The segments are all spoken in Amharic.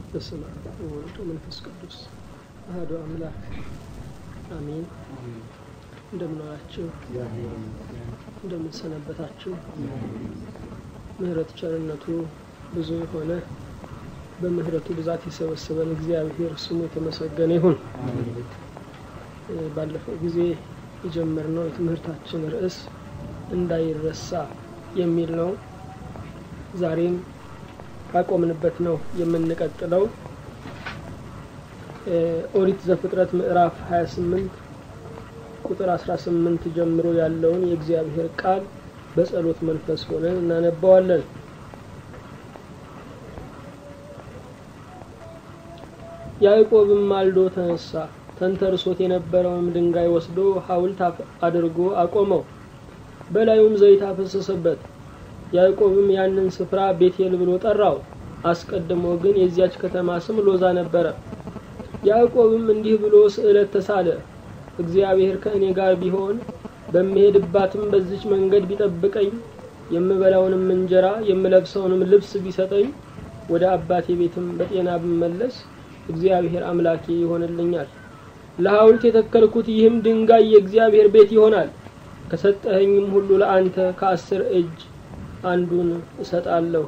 በስመ አብ ወወልድ ወመንፈስ ቅዱስ አሐዱ አምላክ አሜን። እንደምን ዋላችሁ? እንደምን ሰነበታችሁ? ምህረት ቸርነቱ ብዙ የሆነ በምህረቱ ብዛት የሰበሰበን እግዚአብሔር ስሙ የተመሰገነ ይሁን። ባለፈው ጊዜ የጀመርነው የትምህርታችን ርዕስ እንዳይረሳ የሚል ነው። ዛሬም ካቆምንበት ነው የምንቀጥለው። ኦሪት ዘፍጥረት ምዕራፍ 28 ቁጥር 18 ጀምሮ ያለውን የእግዚአብሔር ቃል በጸሎት መንፈስ ሆነን እናነባዋለን። ያዕቆብም ማልዶ ተነሳ፣ ተንተርሶት የነበረውን ድንጋይ ወስዶ ሐውልት አድርጎ አቆመው፣ በላዩም ዘይት አፈሰሰበት። ያዕቆብም ያንን ስፍራ ቤቴል ብሎ ጠራው። አስቀድሞ ግን የዚያች ከተማ ስም ሎዛ ነበረ። ያዕቆብም እንዲህ ብሎ ስዕለት ተሳለ፣ እግዚአብሔር ከእኔ ጋር ቢሆን በመሄድባትም በዚች መንገድ ቢጠብቀኝ፣ የምበላውንም እንጀራ የምለብሰውንም ልብስ ቢሰጠኝ፣ ወደ አባቴ ቤትም በጤና ብመለስ እግዚአብሔር አምላኬ ይሆንልኛል። ለሐውልት የተከልኩት ይህም ድንጋይ የእግዚአብሔር ቤት ይሆናል። ከሰጠኸኝም ሁሉ ለአንተ ከ10 እጅ አንዱን እሰጣለሁ።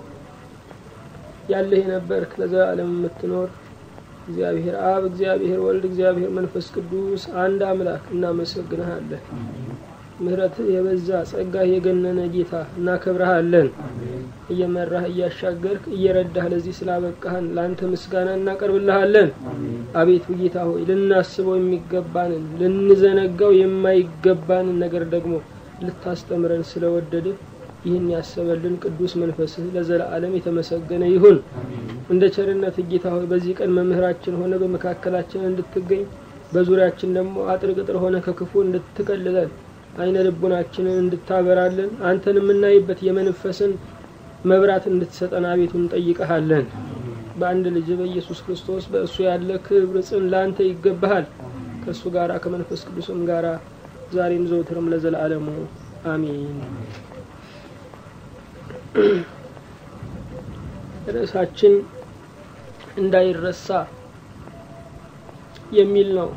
ያለህ የነበርክ ለዘላለም የምትኖር እግዚአብሔር አብ፣ እግዚአብሔር ወልድ፣ እግዚአብሔር መንፈስ ቅዱስ አንድ አምላክ እናመሰግንሃለን። ምህረትህ የበዛ ጸጋህ የገነነ ጌታ እናከብረሃለን። እየመራህ እያሻገርክ እየረዳህ ለዚህ ስላበቃህን ለአንተ ምስጋና እናቀርብልሃለን። አቤቱ ጌታ ሆይ ልናስበው የሚገባንን ልንዘነጋው የማይገባንን ነገር ደግሞ ልታስተምረን ስለወደድህ ይህን ያሰበልን ቅዱስ መንፈስህ ለዘላለም የተመሰገነ ይሁን። እንደ ቸርነት ጌታ ሆይ በዚህ ቀን መምህራችን ሆነ በመካከላችን እንድትገኝ፣ በዙሪያችን ደግሞ አጥር ቅጥር ሆነ ከክፉ እንድትከልለን፣ አይነ ልቡናችንን እንድታበራለን፣ አንተን የምናይበት የመንፈስን መብራት እንድትሰጠን አቤቱ እንጠይቀሃለን። በአንድ ልጅ በኢየሱስ ክርስቶስ በእሱ ያለ ክብር ጽን ላንተ ይገባሃል። ከእሱ ጋራ ከመንፈስ ቅዱስም ጋራ ዛሬም ዘውትርም ለዘላለሙ አሜን። ርዕሳችን እንዳይረሳ የሚል ነው።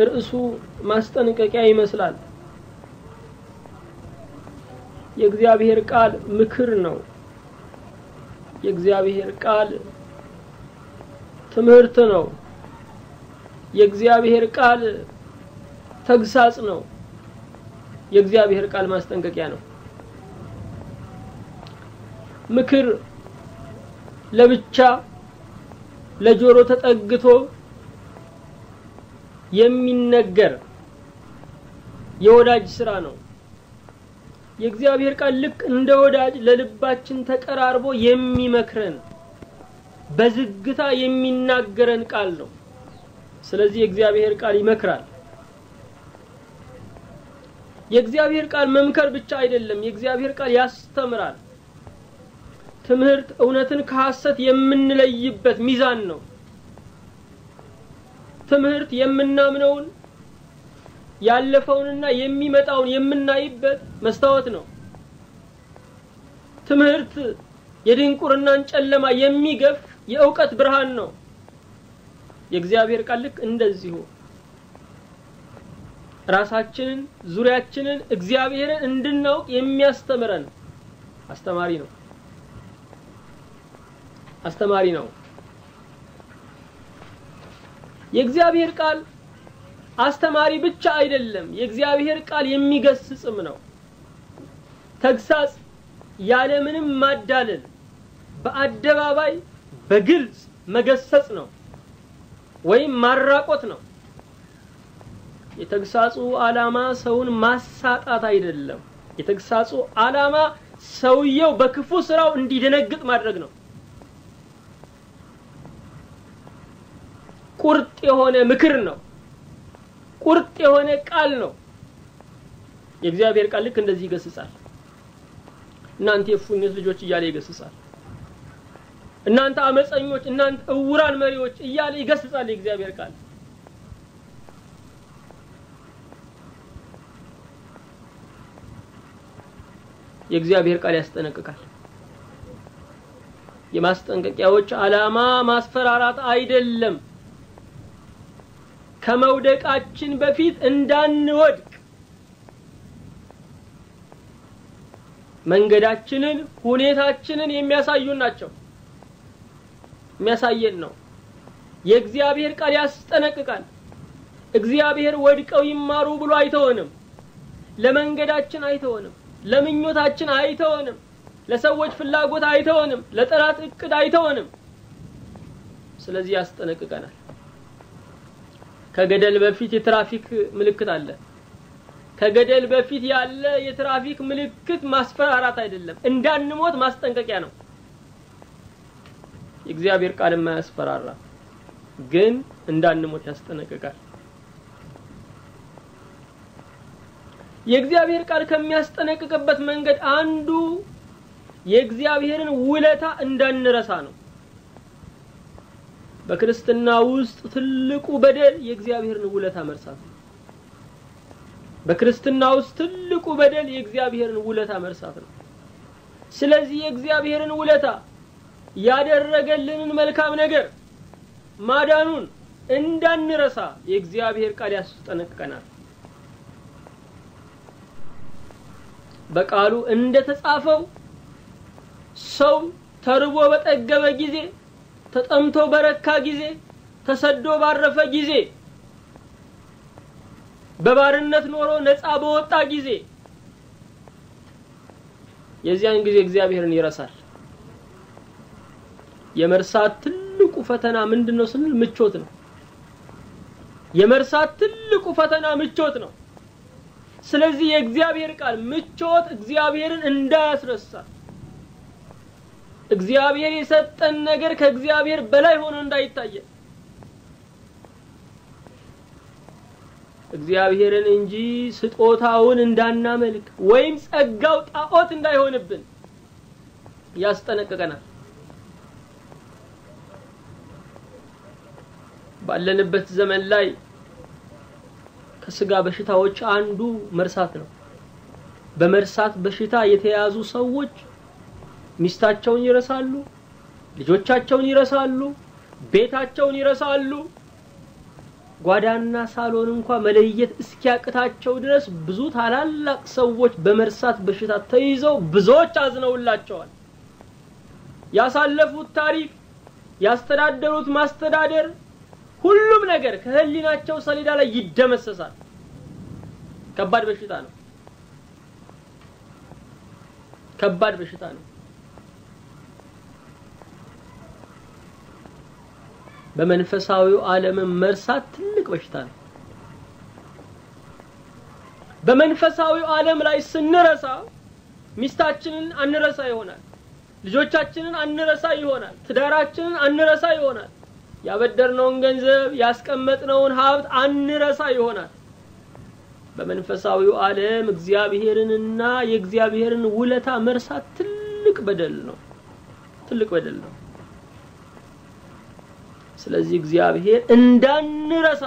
ርዕሱ ማስጠንቀቂያ ይመስላል። የእግዚአብሔር ቃል ምክር ነው። የእግዚአብሔር ቃል ትምህርት ነው። የእግዚአብሔር ቃል ተግሳጽ ነው። የእግዚአብሔር ቃል ማስጠንቀቂያ ነው። ምክር ለብቻ ለጆሮ ተጠግቶ የሚነገር የወዳጅ ስራ ነው። የእግዚአብሔር ቃል ልክ እንደ ወዳጅ ለልባችን ተቀራርቦ የሚመክረን በዝግታ የሚናገረን ቃል ነው። ስለዚህ የእግዚአብሔር ቃል ይመክራል። የእግዚአብሔር ቃል መምከር ብቻ አይደለም፣ የእግዚአብሔር ቃል ያስተምራል። ትምህርት እውነትን ከሐሰት የምንለይበት ሚዛን ነው። ትምህርት የምናምነውን ያለፈውንና የሚመጣውን የምናይበት መስታወት ነው። ትምህርት የድንቁርናን ጨለማ የሚገፍ የእውቀት ብርሃን ነው። የእግዚአብሔር ቃል ልክ እንደዚሁ ራሳችንን ዙሪያችንን እግዚአብሔርን እንድናውቅ የሚያስተምረን አስተማሪ ነው። አስተማሪ ነው። የእግዚአብሔር ቃል አስተማሪ ብቻ አይደለም፣ የእግዚአብሔር ቃል የሚገስጽም ነው። ተግሳጽ ያለምንም ማዳለል በአደባባይ በግልጽ መገሰጽ ነው ወይም ማራቆት ነው። የተግሳጹ ዓላማ ሰውን ማሳጣት አይደለም። የተግሳጹ ዓላማ ሰውየው በክፉ ስራው እንዲደነግጥ ማድረግ ነው። ቁርጥ የሆነ ምክር ነው። ቁርጥ የሆነ ቃል ነው። የእግዚአብሔር ቃል ልክ እንደዚህ ይገስጻል። እናንተ የፉኝት ልጆች እያለ ይገስጻል። እናንተ አመፀኞች፣ እናንተ እውራን መሪዎች እያለ ይገስጻል የእግዚአብሔር ቃል። የእግዚአብሔር ቃል ያስጠነቅቃል። የማስጠንቀቂያዎች ዓላማ ማስፈራራት አይደለም። ከመውደቃችን በፊት እንዳንወድቅ መንገዳችንን ሁኔታችንን የሚያሳዩን ናቸው። የሚያሳየን ነው። የእግዚአብሔር ቃል ያስጠነቅቃል። እግዚአብሔር ወድቀው ይማሩ ብሎ አይተወንም። ለመንገዳችን አይተወንም። ለምኞታችን አይተወንም። ለሰዎች ፍላጎት አይተወንም። ለጠላት እቅድ አይተወንም። ስለዚህ ያስጠነቅቀናል። ከገደል በፊት የትራፊክ ምልክት አለ። ከገደል በፊት ያለ የትራፊክ ምልክት ማስፈራራት አይደለም፣ እንዳንሞት ማስጠንቀቂያ ነው። የእግዚአብሔር ቃል የማያስፈራራ ግን እንዳንሞት ያስጠነቅቃል። የእግዚአብሔር ቃል ከሚያስጠነቅቅበት መንገድ አንዱ የእግዚአብሔርን ውለታ እንዳንረሳ ነው። በክርስትና ውስጥ ትልቁ በደል የእግዚአብሔርን ውለታ መርሳት ነው። በክርስትና ውስጥ ትልቁ በደል የእግዚአብሔርን ውለታ መርሳት ነው። ስለዚህ የእግዚአብሔርን ውለታ ያደረገልንን መልካም ነገር ማዳኑን እንዳንረሳ የእግዚአብሔር ቃል ያስጠነቅቀናል። በቃሉ እንደተጻፈው ሰው ተርቦ በጠገበ ጊዜ፣ ተጠምቶ በረካ ጊዜ፣ ተሰዶ ባረፈ ጊዜ፣ በባርነት ኖሮ ነፃ በወጣ ጊዜ የዚያን ጊዜ እግዚአብሔርን ይረሳል። የመርሳት ትልቁ ፈተና ምንድነው ስንል ምቾት ነው። የመርሳት ትልቁ ፈተና ምቾት ነው። ስለዚህ የእግዚአብሔር ቃል ምቾት እግዚአብሔርን እንዳያስረሳ፣ እግዚአብሔር የሰጠን ነገር ከእግዚአብሔር በላይ ሆኖ እንዳይታየ፣ እግዚአብሔርን እንጂ ስጦታውን እንዳናመልክ ወይም ጸጋው ጣዖት እንዳይሆንብን ያስጠነቅቀናል። ባለንበት ዘመን ላይ ከስጋ በሽታዎች አንዱ መርሳት ነው። በመርሳት በሽታ የተያዙ ሰዎች ሚስታቸውን ይረሳሉ፣ ልጆቻቸውን ይረሳሉ፣ ቤታቸውን ይረሳሉ። ጓዳና ሳሎን እንኳን መለየት እስኪያቅታቸው ድረስ ብዙ ታላላቅ ሰዎች በመርሳት በሽታ ተይዘው ብዙዎች አዝነውላቸዋል። ያሳለፉት ታሪክ፣ ያስተዳደሩት ማስተዳደር፣ ሁሉም ነገር ከህሊናቸው ሰሌዳ ላይ ይደመሰሳል። ከባድ በሽታ ነው። ከባድ በሽታ ነው። በመንፈሳዊው ዓለም መርሳት ትልቅ በሽታ ነው። በመንፈሳዊው ዓለም ላይ ስንረሳ ሚስታችንን አንረሳ ይሆናል፣ ልጆቻችንን አንረሳ ይሆናል፣ ትዳራችንን አንረሳ ይሆናል፣ ያበደርነውን ገንዘብ ያስቀመጥነውን ሀብት አንረሳ ይሆናል። በመንፈሳዊው ዓለም እግዚአብሔርንና የእግዚአብሔርን ውለታ መርሳት ትልቅ በደል ነው። ትልቅ በደል ነው። ስለዚህ እግዚአብሔር እንዳንረሳ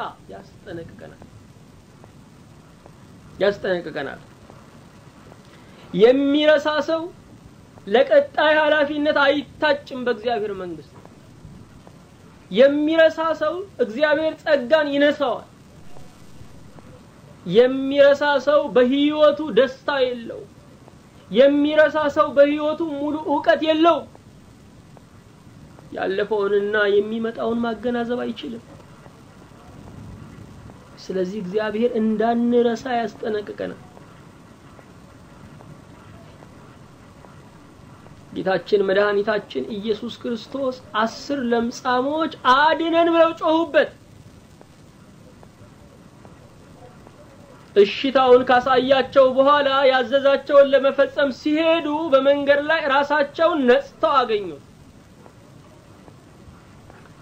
ያስጠነቅቀናል። የሚረሳ ሰው ለቀጣይ ኃላፊነት አይታጭም በእግዚአብሔር መንግስት። የሚረሳ ሰው እግዚአብሔር ጸጋን ይነሳዋል። የሚረሳ ሰው በህይወቱ ደስታ የለው። የሚረሳ ሰው በህይወቱ ሙሉ ዕውቀት የለው። ያለፈውንና የሚመጣውን ማገናዘብ አይችልም። ስለዚህ እግዚአብሔር እንዳንረሳ ያስጠነቅቀናል። ጌታችን መድኃኒታችን ኢየሱስ ክርስቶስ 10 ለምጻሞች አድነን ብለው ጮሁበት። እሽታውን ካሳያቸው በኋላ ያዘዛቸውን ለመፈጸም ሲሄዱ በመንገድ ላይ ራሳቸውን ነጽተው አገኙ።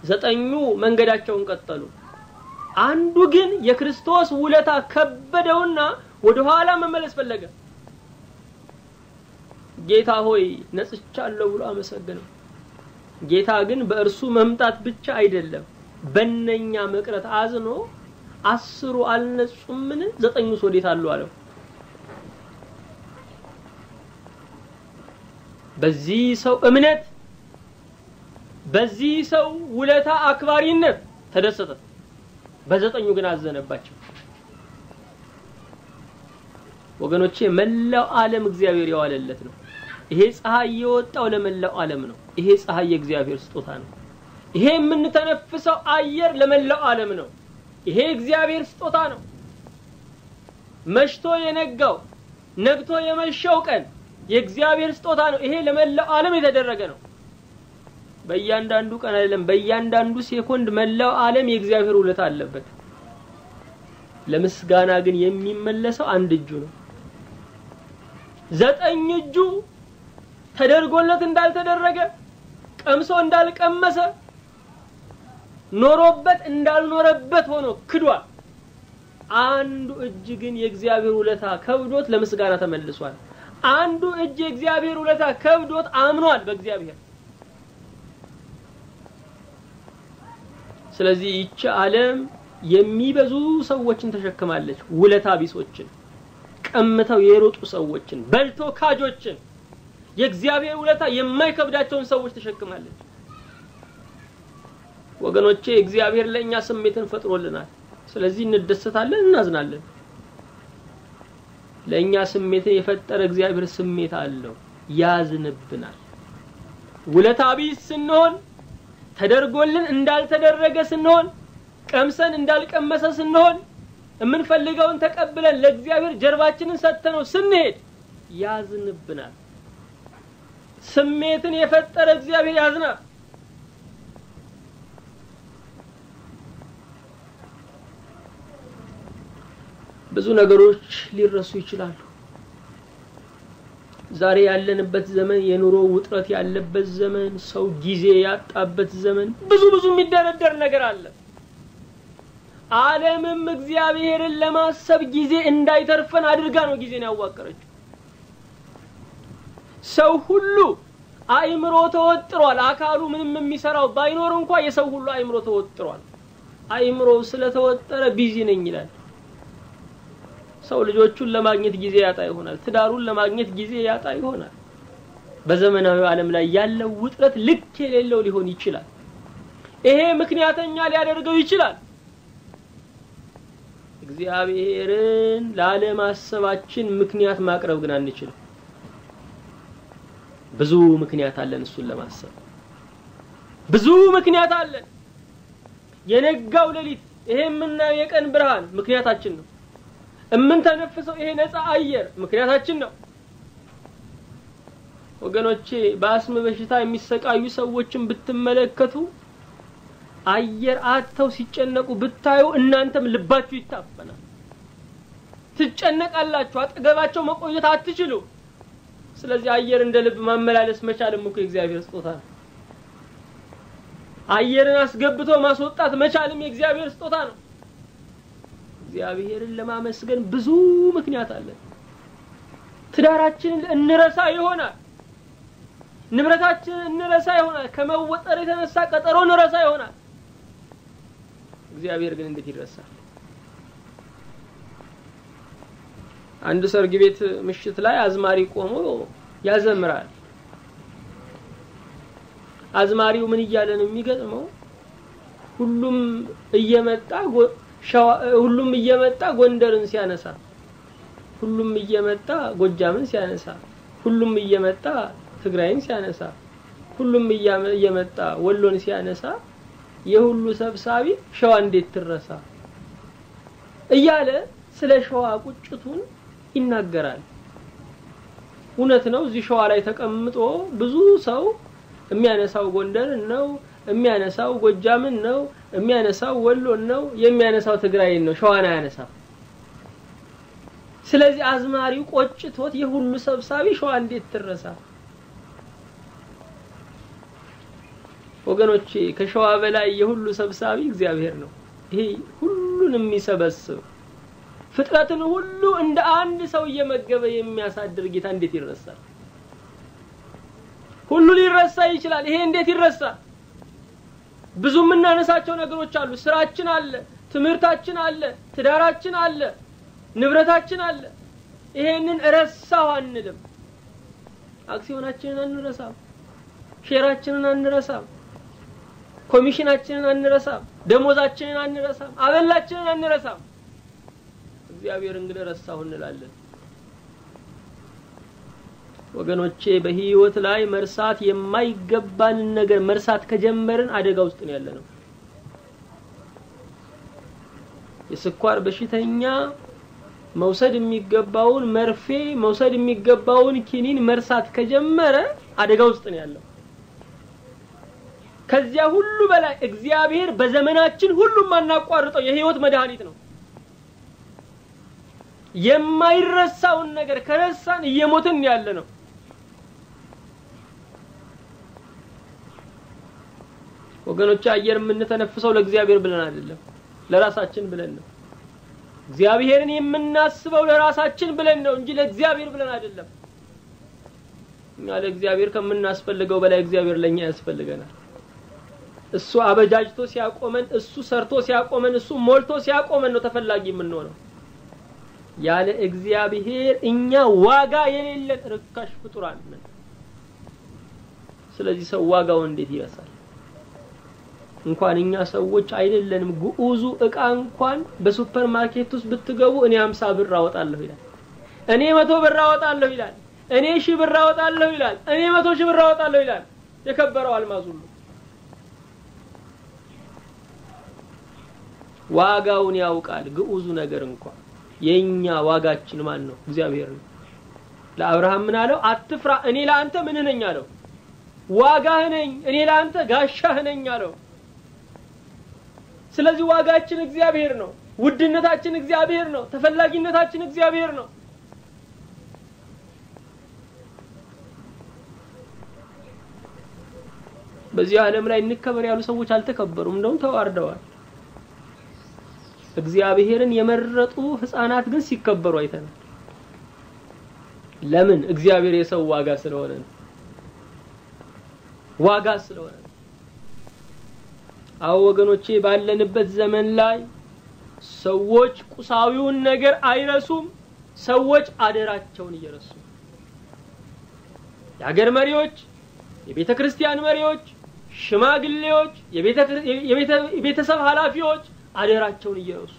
9ኙ መንገዳቸውን ቀጠሉ። አንዱ ግን የክርስቶስ ውለታ ከበደውና ወደ ኋላ መመለስ ፈለገ። ጌታ ሆይ ነጽቻለሁ ብሎ አመሰገነው። ጌታ ግን በእርሱ መምጣት ብቻ አይደለም በእነኛ መቅረት አዝኖ 10 አልነጹምን 9 ወዴት አሉ አለው። በዚህ ሰው እምነት በዚህ ሰው ውለታ አክባሪነት ተደሰተ። በዘጠኙ ግን አዘነባቸው። ወገኖቼ መላው ዓለም እግዚአብሔር ያዋለለት ነው። ይሄ ፀሐይ የወጣው ለመላው ዓለም ነው። ይሄ ፀሐይ የእግዚአብሔር ስጦታ ነው። ይሄ የምንተነፍሰው አየር ለመላው ዓለም ነው። ይሄ እግዚአብሔር ስጦታ ነው። መሽቶ የነጋው ነግቶ የመሸው ቀን የእግዚአብሔር ስጦታ ነው። ይሄ ለመላው ዓለም የተደረገ ነው። በእያንዳንዱ ቀን አይደለም፣ በእያንዳንዱ ሴኮንድ መላው ዓለም የእግዚአብሔር ውለታ አለበት። ለምስጋና ግን የሚመለሰው አንድ እጁ ነው። ዘጠኝ እጁ ተደርጎለት እንዳልተደረገ፣ ቀምሶ እንዳልቀመሰ፣ ኖሮበት እንዳልኖረበት ሆኖ ክዷል። አንዱ እጅ ግን የእግዚአብሔር ውለታ ከብዶት ለምስጋና ተመልሷል። አንዱ እጅ የእግዚአብሔር ውለታ ከብዶት አምኗል በእግዚአብሔር። ስለዚህ ይህች ዓለም የሚበዙ ሰዎችን ተሸክማለች። ውለታ ቢሶችን፣ ቀምተው የሮጡ ሰዎችን፣ በልቶ ካጆችን፣ የእግዚአብሔር ውለታ የማይከብዳቸውን ሰዎች ተሸክማለች። ወገኖቼ እግዚአብሔር ለኛ ስሜትን ፈጥሮልናል። ስለዚህ እንደሰታለን፣ እናዝናለን። ለኛ ስሜትን የፈጠረ እግዚአብሔር ስሜት አለው፣ ያዝንብናል። ውለታ ቢስ ስንሆን፣ ተደርጎልን እንዳልተደረገ ስንሆን፣ ቀምሰን እንዳልቀመሰ ስንሆን፣ የምንፈልገውን ተቀብለን ለእግዚአብሔር ጀርባችንን ሰጥተነው ስንሄድ ያዝንብናል። ስሜትን የፈጠረ እግዚአብሔር ያዝናል። ብዙ ነገሮች ሊረሱ ይችላሉ። ዛሬ ያለንበት ዘመን የኑሮ ውጥረት ያለበት ዘመን፣ ሰው ጊዜ ያጣበት ዘመን፣ ብዙ የሚደረደር ነገር አለ። ዓለምም እግዚአብሔርን ለማሰብ ጊዜ እንዳይተርፈን አድርጋ ነው ጊዜን ያዋቀረችው። ሰው ሁሉ አእምሮ ተወጥሯል። አካሉ ምንም የሚሰራው ባይኖር እንኳን የሰው ሁሉ አእምሮ ተወጥሯል። አእምሮ ስለተወጠረ ቢዚ ነኝ ይላል። ሰው ልጆቹን ለማግኘት ጊዜ ያጣ ይሆናል። ትዳሩን ለማግኘት ጊዜ ያጣ ይሆናል። በዘመናዊ ዓለም ላይ ያለው ውጥረት ልክ የሌለው ሊሆን ይችላል። ይሄ ምክንያተኛ ሊያደርገው ይችላል። እግዚአብሔርን ላለማሰባችን ምክንያት ማቅረብ ግን አንችልም። ብዙ ምክንያት አለን እሱን ለማሰብ። ብዙ ምክንያት አለን። የነጋው ሌሊት ይሄ የምናየው የቀን ብርሃን ምክንያታችን ነው። እምንተነፍሰው ይሄ ነፃ አየር ምክንያታችን ነው። ወገኖቼ በአስም በሽታ የሚሰቃዩ ሰዎችን ብትመለከቱ፣ አየር አጥተው ሲጨነቁ ብታዩ እናንተም ልባችሁ ይታፈናል። ትጨነቃላችሁ። አጠገባቸው መቆየት አትችሉ። ስለዚህ አየር እንደ ልብ ማመላለስ መቻልም እኮ የእግዚአብሔር ስጦታ ነው። አየርን አስገብቶ ማስወጣት መቻልም የእግዚአብሔር ስጦታ ነው። እግዚአብሔርን ለማመስገን ብዙ ምክንያት አለ። ትዳራችንን እንረሳ ይሆናል። ንብረታችንን እንረሳ ይሆናል። ከመወጠር የተነሳ ቀጠሮ እንረሳ ይሆናል። እግዚአብሔር ግን እንዴት ይረሳል? አንድ ሰርግ ቤት ምሽት ላይ አዝማሪ ቆሞ ያዘምራል። አዝማሪው ምን እያለ ነው የሚገጥመው? ሁሉም እየመጣ ጎንደርን ሲያነሳ፣ ሁሉም እየመጣ ጎጃምን ሲያነሳ፣ ሁሉም እየመጣ ትግራይን ሲያነሳ፣ ሁሉም እየመጣ ወሎን ሲያነሳ፣ የሁሉ ሰብሳቢ ሸዋ እንዴት ትረሳ እያለ ስለ ሸዋ ቁጭቱን ይናገራል። እውነት ነው። እዚህ ሸዋ ላይ ተቀምጦ ብዙ ሰው የሚያነሳው ጎንደርን ነው፣ የሚያነሳው ጎጃምን ነው፣ የሚያነሳው ወሎን ነው፣ የሚያነሳው ትግራይን ነው። ሸዋን አያነሳም። ስለዚህ አዝማሪው ቆጭቶት የሁሉ ሰብሳቢ ሸዋ እንዴት ትረሳ? ወገኖቼ ከሸዋ በላይ የሁሉ ሰብሳቢ እግዚአብሔር ነው። ይሄ ሁሉን የሚሰበስብ ፍጥረትን ሁሉ እንደ አንድ ሰው እየመገበ የሚያሳድር ጌታ እንዴት ይረሳል? ሁሉ ሊረሳ ይችላል። ይሄ እንዴት ይረሳል? ብዙ የምናነሳቸው ነገሮች አሉ። ስራችን አለ፣ ትምህርታችን አለ፣ ትዳራችን አለ፣ ንብረታችን አለ። ይሄንን ረሳው አንልም። አክሲዮናችንን አንረሳም፣ ሼራችንን አንረሳም፣ ኮሚሽናችንን አንረሳም፣ ደሞዛችንን አንረሳም፣ አበላችንን አንረሳም። እግዚአብሔር እንግዲህ ረሳው እንላለን። ወገኖቼ በህይወት ላይ መርሳት የማይገባን ነገር መርሳት ከጀመርን አደጋ ውስጥ ነው ያለነው። የስኳር በሽተኛ መውሰድ የሚገባውን መርፌ መውሰድ የሚገባውን ኪኒን መርሳት ከጀመረ አደጋ ውስጥ ነው ያለው። ከዚያ ሁሉ በላይ እግዚአብሔር በዘመናችን ሁሉ ማናቋርጠው የህይወት መድኃኒት ነው። የማይረሳውን ነገር ከረሳን እየሞትን ያለነው። ወገኖች አየር የምንተነፍሰው ለእግዚአብሔር ብለን አይደለም፣ ለራሳችን ብለን ነው። እግዚአብሔርን የምናስበው ለራሳችን ብለን ነው እንጂ ለእግዚአብሔር ብለን አይደለም። እኛ ለእግዚአብሔር ከምናስፈልገው በላይ እግዚአብሔር ለኛ ያስፈልገናል። እሱ አበጃጅቶ ሲያቆመን፣ እሱ ሰርቶ ሲያቆመን፣ እሱ ሞልቶ ሲያቆመን ነው ተፈላጊ የምንሆነው። ያለ እግዚአብሔር እኛ ዋጋ የሌለን ርካሽ ፍጡራን ነን። ስለዚህ ሰው ዋጋውን እንዴት ይረሳል? እንኳን እኛ ሰዎች አይደለንም፣ ጉኡዙ እቃ እንኳን በሱፐር ማርኬት ውስጥ ብትገቡ እኔ 50 ብር አወጣለሁ ይላል፣ እኔ 100 ብር አወጣለሁ ይላል፣ እኔ 1000 ብር አወጣለሁ ይላል፣ እኔ 100,000 ብር አወጣለሁ ይላል። የከበረው አልማዝ ሁሉ ዋጋውን ያውቃል። ጉኡዙ ነገር እንኳን የኛ ዋጋችን ማን ነው? እግዚአብሔር ነው። ለአብርሃም ምን አለው? አትፍራ እኔ ለአንተ ምን ነኝ አለው? ዋጋህ ነኝ፣ እኔ ለአንተ ጋሻህ ነኝ አለው። ስለዚህ ዋጋችን እግዚአብሔር ነው፣ ውድነታችን እግዚአብሔር ነው፣ ተፈላጊነታችን እግዚአብሔር ነው። በዚህ ዓለም ላይ እንከበር ያሉ ሰዎች አልተከበሩም፣ እንደውም ተዋርደዋል። እግዚአብሔርን የመረጡ ህፃናት ግን ሲከበሩ አይተናል። ለምን? እግዚአብሔር የሰው ዋጋ ስለሆነ ነው። ዋጋ ስለሆነ ነው። አዎ ወገኖቼ ባለንበት ዘመን ላይ ሰዎች ቁሳዊውን ነገር አይረሱም፣ ሰዎች አደራቸውን እየረሱ። የሀገር መሪዎች፣ የቤተ ክርስቲያን መሪዎች፣ ሽማግሌዎች፣ የቤተሰብ ኃላፊዎች አደራቸውን እየረሱ።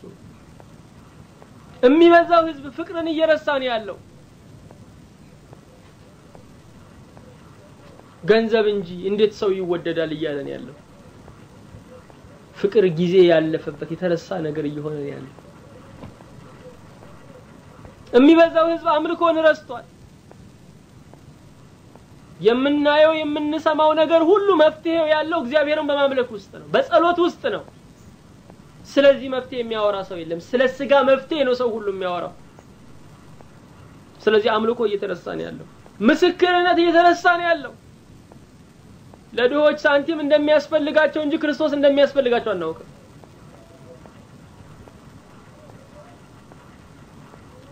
የሚበዛው ህዝብ ፍቅርን እየረሳ ነው ያለው። ገንዘብ እንጂ እንዴት ሰው ይወደዳል እያለ ነው ያለው። ፍቅር ጊዜ ያለፈበት የተረሳ ነገር እየሆነ ነው ያለው። የሚበዛው ህዝብ አምልኮን ረስቷል። የምናየው የምንሰማው ነገር ሁሉ መፍትሄው ያለው እግዚአብሔርን በማምለክ ውስጥ ነው፣ በጸሎት ውስጥ ነው። ስለዚህ መፍትሄ የሚያወራ ሰው የለም። ስለ ስጋ መፍትሄ ነው ሰው ሁሉ የሚያወራው። ስለዚህ አምልኮ እየተረሳ ነው ያለው፣ ምስክርነት እየተረሳ ነው ያለው። ለድሆች ሳንቲም እንደሚያስፈልጋቸው እንጂ ክርስቶስ እንደሚያስፈልጋቸው አናውቅም።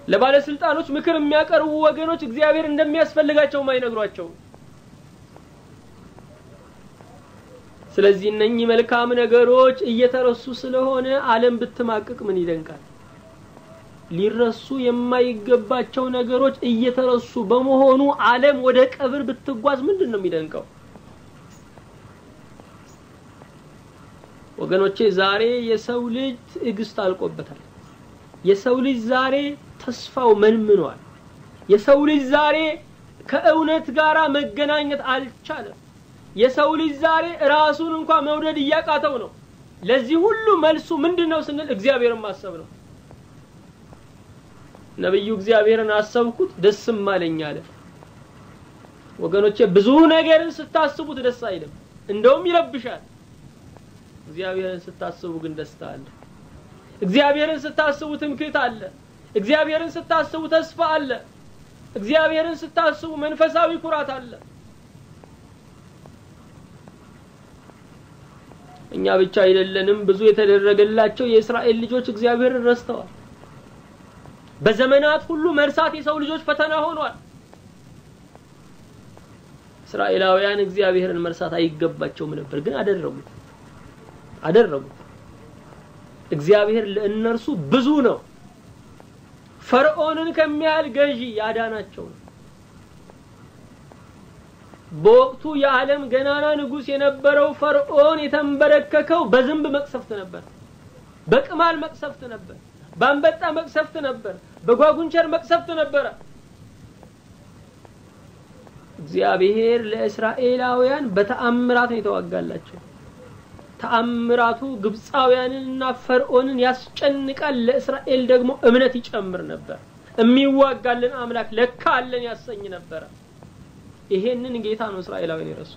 ለባለስልጣኖች ምክር የሚያቀርቡ ወገኖች እግዚአብሔር እንደሚያስፈልጋቸው ማይነግሯቸው። ስለዚህ እነኚህ መልካም ነገሮች እየተረሱ ስለሆነ ዓለም ብትማቅቅ ምን ይደንቃል? ሊረሱ የማይገባቸው ነገሮች እየተረሱ በመሆኑ ዓለም ወደ ቀብር ብትጓዝ ምንድነው የሚደንቀው? ወገኖቼ ዛሬ የሰው ልጅ ትዕግስት አልቆበታል። የሰው ልጅ ዛሬ ተስፋው መንምኗል። የሰው ልጅ ዛሬ ከእውነት ጋራ መገናኘት አልቻለም። የሰው ልጅ ዛሬ ራሱን እንኳን መውደድ እያቃተው ነው። ለዚህ ሁሉ መልሱ ምንድነው ስንል እግዚአብሔርን ማሰብ ነው። ነብዩ እግዚአብሔርን አሰብኩት ደስም አለኝ አለ። ወገኖቼ ብዙ ነገርን ስታስቡት ደስ አይልም፣ እንደውም ይረብሻል። እግዚአብሔርን ስታስቡ ግን ደስታ አለ። እግዚአብሔርን ስታስቡ ትምክህት አለ። እግዚአብሔርን ስታስቡ ተስፋ አለ። እግዚአብሔርን ስታስቡ መንፈሳዊ ኩራት አለ። እኛ ብቻ አይደለንም፣ ብዙ የተደረገላቸው የእስራኤል ልጆች እግዚአብሔርን ረስተዋል። በዘመናት ሁሉ መርሳት የሰው ልጆች ፈተና ሆኗል። እስራኤላውያን እግዚአብሔርን መርሳት አይገባቸውም ነበር፣ ግን አደረጉት። እግዚአብሔር ለእነርሱ ብዙ ነው። ፈርዖንን ከሚያህል ገዢ ያዳናቸው። በወቅቱ የዓለም ገናና ንጉስ የነበረው ፈርዖን የተንበረከከው በዝንብ መቅሰፍት ነበር፣ በቅማል መቅሰፍት ነበር፣ በአንበጣ መቅሰፍት ነበር፣ በጓጉንቸር መቅሰፍት ነበር። እግዚአብሔር ለእስራኤላውያን በተአምራት ነው የተዋጋላቸው። ተአምራቱ ግብጻውያንንና ፈርዖንን ያስጨንቃል፣ ለእስራኤል ደግሞ እምነት ይጨምር ነበር። የሚዋጋልን አምላክ ለካ አለን ያሰኝ ነበር። ይሄንን ጌታ ነው እስራኤላውያን ይረሱ።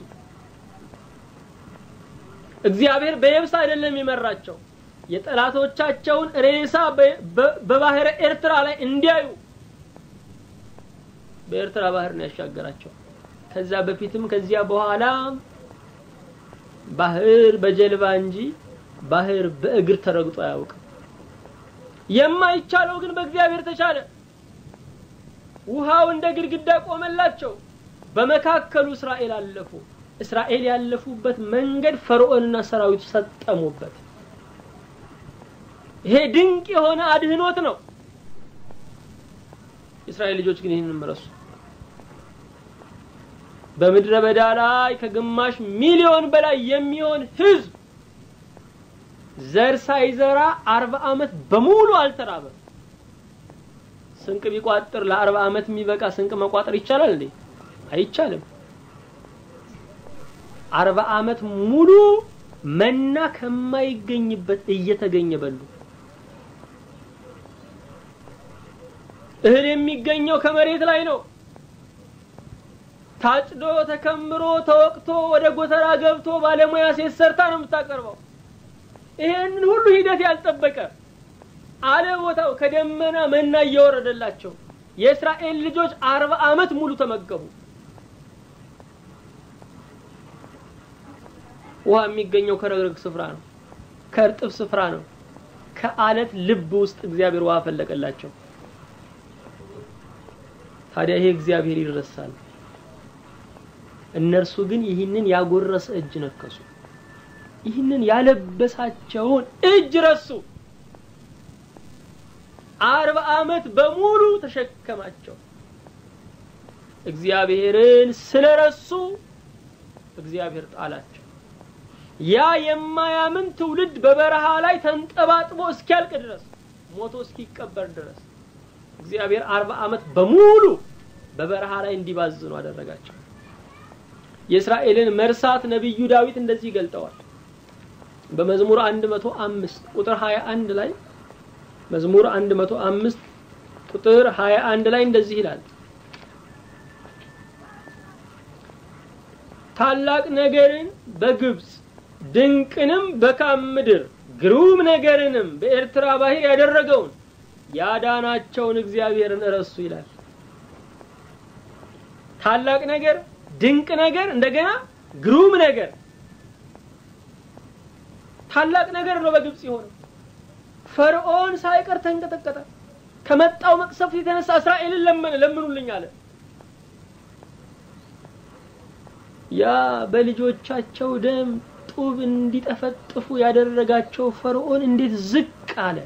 እግዚአብሔር በየብስ አይደለም ይመራቸው፣ የጠላቶቻቸውን ሬሳ በባህረ ኤርትራ ላይ እንዲያዩ በኤርትራ ባህር ነው ያሻገራቸው። ከዛ በፊትም ከዚያ በኋላ ባህር በጀልባ እንጂ ባህር በእግር ተረግጦ አያውቅም። የማይቻለው ግን በእግዚአብሔር ተቻለ። ውሃው እንደ ግድግዳ ቆመላቸው፣ በመካከሉ እስራኤል አለፉ። እስራኤል ያለፉበት መንገድ ፈርዖንና ሰራዊቱ ሰጠሙበት። ይሄ ድንቅ የሆነ አድህኖት ነው። እስራኤል ልጆች ግን ይሄንን መረሱ። በመድረ በዳ ላይ ከግማሽ ሚሊዮን በላይ የሚሆን ህዝብ ዘር ሳይዘራ 40 አመት በሙሉ አልተራበም። ስንቅ ቢቋጥር ለ40 አመት የሚበቃ ስንቅ መቋጠር ይቻላል እንዴ? አይቻልም። 40 አመት ሙሉ መና ከማይገኝበት እየተገኘ በሉ። እህል የሚገኘው ከመሬት ላይ ነው። ታጭዶ ተከምሮ ተወቅቶ ወደ ጎተራ ገብቶ ባለሙያ ሲሰርታ ነው የምታቀርበው። ይሄንን ሁሉ ሂደት ያልጠበቀ አለ ቦታው ከደመና መና እየወረደላቸው የእስራኤል ልጆች 40 አመት ሙሉ ተመገቡ። ውሃ የሚገኘው ከረግረግ ስፍራ ነው፣ ከእርጥብ ስፍራ ነው። ከአለት ልብ ውስጥ እግዚአብሔር ውሃ ፈለቀላቸው። ታዲያ ይሄ እግዚአብሔር ይረሳል? እነርሱ ግን ይህንን ያጎረሰ እጅ ነከሱ፣ ይህንን ያለበሳቸውን እጅ ረሱ። 40 አመት በሙሉ ተሸከማቸው። እግዚአብሔርን ስለረሱ እግዚአብሔር ጣላቸው። ያ የማያምን ትውልድ በበረሃ ላይ ተንጠባጥቦ እስኪያልቅ ድረስ ሞቶ እስኪቀበር ድረስ እግዚአብሔር 40 አመት በሙሉ በበረሃ ላይ እንዲባዝኑ አደረጋቸው። የእስራኤልን መርሳት ነብዩ ዳዊት እንደዚህ ገልጠዋል። በመዝሙር 105 ቁጥር 21 ላይ መዝሙር 105 ቁጥር 21 ላይ እንደዚህ ይላል፣ ታላቅ ነገርን በግብጽ ድንቅንም በካም ምድር ግሩም ነገርንም በኤርትራ ባህር ያደረገውን ያዳናቸውን እግዚአብሔርን ረሱ ይላል። ታላቅ ነገር፣ ድንቅ ነገር፣ እንደገና ግሩም ነገር። ታላቅ ነገር ነው በግብጽ የሆነው። ፈርዖን ሳይቀር ተንቀጠቀጠ። ከመጣው መቅሰፍት የተነሳ እስራኤልን ለምኑልኝ አለ። ያ በልጆቻቸው ደም ጡብ እንዲጠፈጥፉ ያደረጋቸው ፈርዖን እንዴት ዝቅ አለ።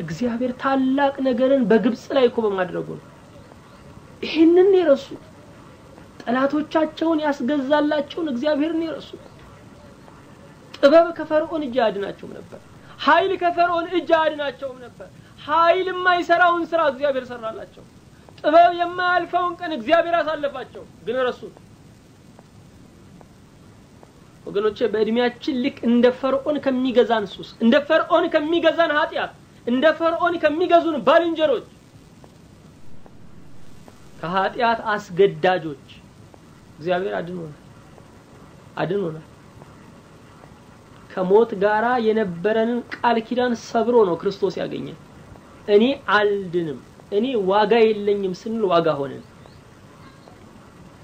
እግዚአብሔር ታላቅ ነገርን በግብጽ ላይ እኮ በማድረጉ ነው። ይሄንን ይረሱ። ጠላቶቻቸውን ያስገዛላቸውን እግዚአብሔርን ይረሱ። ጥበብ ከፈርዖን እጅ አድናቸው ነበር። ኃይል ከፈርዖን እጅ አድናቸው ነበር። ኃይል የማይሰራውን ስራ እግዚአብሔር ሰራላቸው። ጥበብ የማያልፈውን ቀን እግዚአብሔር አሳለፋቸው፣ ግን ረሱት። ወገኖቼ በእድሜያችን ልክ እንደ ፈርዖን ከሚገዛን ሱስ፣ እንደ ፈርዖን ከሚገዛን ኃጢያት፣ እንደ ፈርዖን ከሚገዙን ባልንጀሮች፣ ከኃጢያት አስገዳጆች እግዚአብሔር አድኖናል። ከሞት ጋራ የነበረንን ቃል ኪዳን ሰብሮ ነው ክርስቶስ ያገኘን። እኔ አልድንም፣ እኔ ዋጋ የለኝም ስንል ዋጋ ሆነን፣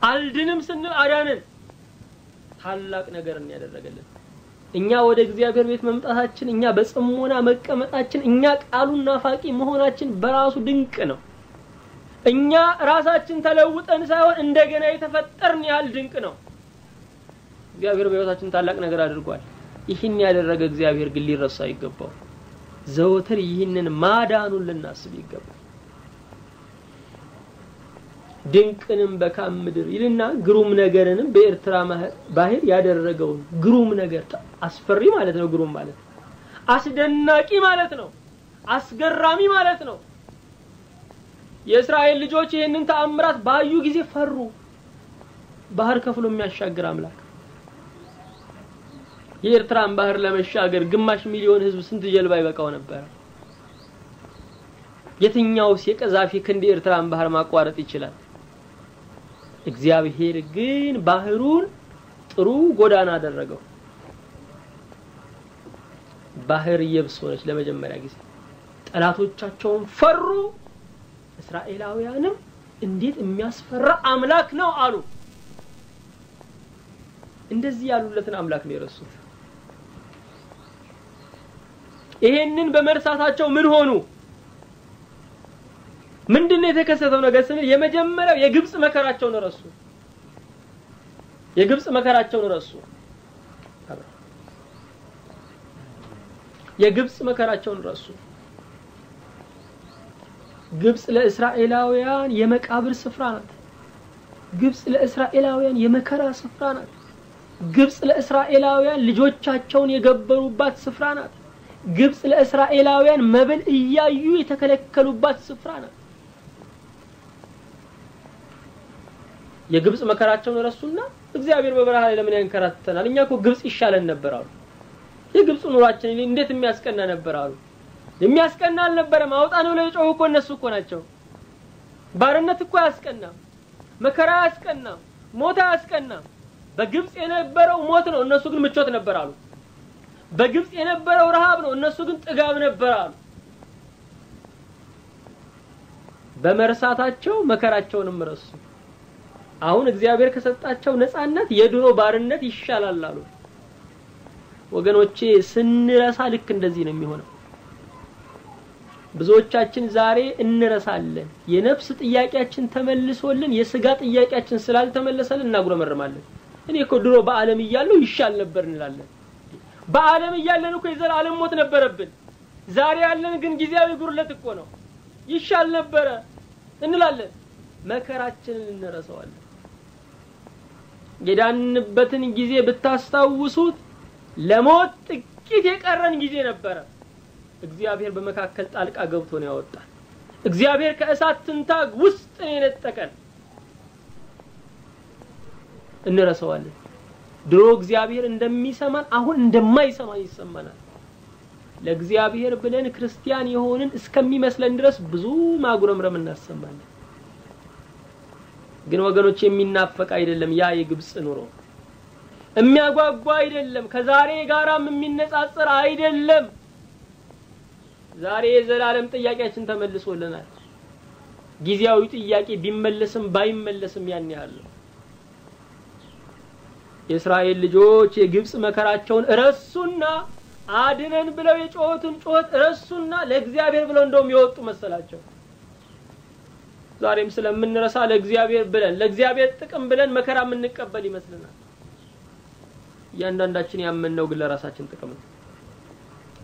አልድንም ስንል አዳነን። ታላቅ ነገር ያደረገልን እኛ ወደ እግዚአብሔር ቤት መምጣታችን፣ እኛ በጽሞና መቀመጣችን፣ እኛ ቃሉን ናፋቂ መሆናችን በራሱ ድንቅ ነው። እኛ ራሳችን ተለውጠን ሳይሆን እንደገና የተፈጠርን ያህል ድንቅ ነው። እግዚአብሔር በሕይወታችን ታላቅ ነገር አድርጓል። ይህን ያደረገ እግዚአብሔር ግን ሊረሳ ይገባው። ዘወትር ይህንን ማዳኑን ልናስብ ይገባል። ድንቅንም በካም ምድር ይልና ግሩም ነገርንም በኤርትራ ባህር ያደረገው ግሩም ነገር አስፈሪ ማለት ነው ግሩም ማለት አስደናቂ ማለት ነው አስገራሚ ማለት ነው የእስራኤል ልጆች ይሄንን ተአምራት ባዩ ጊዜ ፈሩ ባህር ከፍሎ የሚያሻግር አምላክ የኤርትራን ባህር ለመሻገር ግማሽ ሚሊዮን ህዝብ ስንት ጀልባ ይበቃው ነበር የትኛውስ የቀዛፊ ክንድ ኤርትራን ባህር ማቋረጥ ይችላል እግዚአብሔር ግን ባህሩን ጥሩ ጎዳና አደረገው ባህር የብስ ሆነች ለመጀመሪያ ጊዜ ጠላቶቻቸውን ፈሩ እስራኤላውያንም እንዴት የሚያስፈራ አምላክ ነው አሉ እንደዚህ ያሉለትን አምላክ ነው የረሱት ይሄንን በመርሳታቸው ምን ሆኑ ምንድነው የተከሰተው ነገር ስንል የመጀመሪያው የግብጽ መከራቸውን ረሱ የግብጽ መከራቸውን ረሱ የግብጽ መከራቸውን ረሱ ግብጽ ለእስራኤላውያን የመቃብር ስፍራ ናት ግብጽ ለእስራኤላውያን የመከራ ስፍራ ናት ግብጽ ለእስራኤላውያን ልጆቻቸውን የገበሩባት ስፍራ ናት ግብጽ ለእስራኤላውያን መብል እያዩ የተከለከሉባት ስፍራ ናት የግብጽ መከራቸውን ረሱና እግዚአብሔር በበረሃ ላይ ለምን ያንከራተናል እኛኮ ግብጽ ይሻለን ነበር አሉ የግብጽ ኑሯችን እንዴት የሚያስቀና ነበር አሉ የሚያስቀና አልነበረ ማውጣን ብለው የጮሁ እኮ እነሱ እኮ ናቸው ባርነት እኮ ያስቀና መከራ ያስቀና ሞት ያስቀና በግብጽ የነበረው ሞት ነው እነሱ ግን ምቾት ነበር አሉ በግብጽ የነበረው ረሃብ ነው እነሱ ግን ጥጋብ ነበር አሉ በመርሳታቸው መከራቸውንም ረሱ አሁን እግዚአብሔር ከሰጣቸው ነፃነት የድሮ ባርነት ይሻላል አሉ ወገኖቼ ስንረሳ ልክ እንደዚህ ነው የሚሆነው ብዙዎቻችን ዛሬ እንረሳለን የነፍስ ጥያቄያችን ተመልሶልን የሥጋ ጥያቄያችን ስላልተመለሰልን እናጉረመርማለን እኔ እኮ ድሮ በዓለም ይያለው ይሻል ነበር እንላለን በዓለም ይያለን እኮ የዘላለም ሞት ነበረብን ዛሬ ያለን ግን ጊዜያዊ ጉርለት እኮ ነው ይሻል ነበር እንላለን መከራችንን እንረሳዋለን የዳንበትን ጊዜ ብታስታውሱት ለሞት ጥቂት የቀረን ጊዜ ነበር እግዚአብሔር በመካከል ጣልቃ ገብቶ ነው ያወጣን እግዚአብሔር ከእሳት ትንታግ ውስጥ ነው የነጠቀን እንረሳዋለን ድሮ እግዚአብሔር እንደሚሰማን አሁን እንደማይሰማን ይሰማናል ለእግዚአብሔር ብለን ክርስቲያን የሆንን እስከሚመስለን ድረስ ብዙ ማጉረምረም እናሰማለን ግን ወገኖች የሚናፈቅ አይደለም ያ የግብጽ ኑሮ የሚያጓጓ አይደለም ከዛሬ ጋራም የሚነጻጸር አይደለም ዛሬ የዘላለም ጥያቄያችን ተመልሶልናል ጊዜያዊ ጥያቄ ቢመለስም ባይመለስም ያን ያህል የእስራኤል ልጆች የግብጽ መከራቸውን ረሱና አድነን ብለው የጮሁትን ጮህት ረሱና ለእግዚአብሔር ብለው እንደውም ይወጡ መሰላቸው ዛሬም ስለምንረሳ ለእግዚአብሔር ብለን ለእግዚአብሔር ጥቅም ብለን መከራ የምንቀበል ይመስልናል ያንዳንዳችን ያመነው ግን ለራሳችን ጥቅም ነው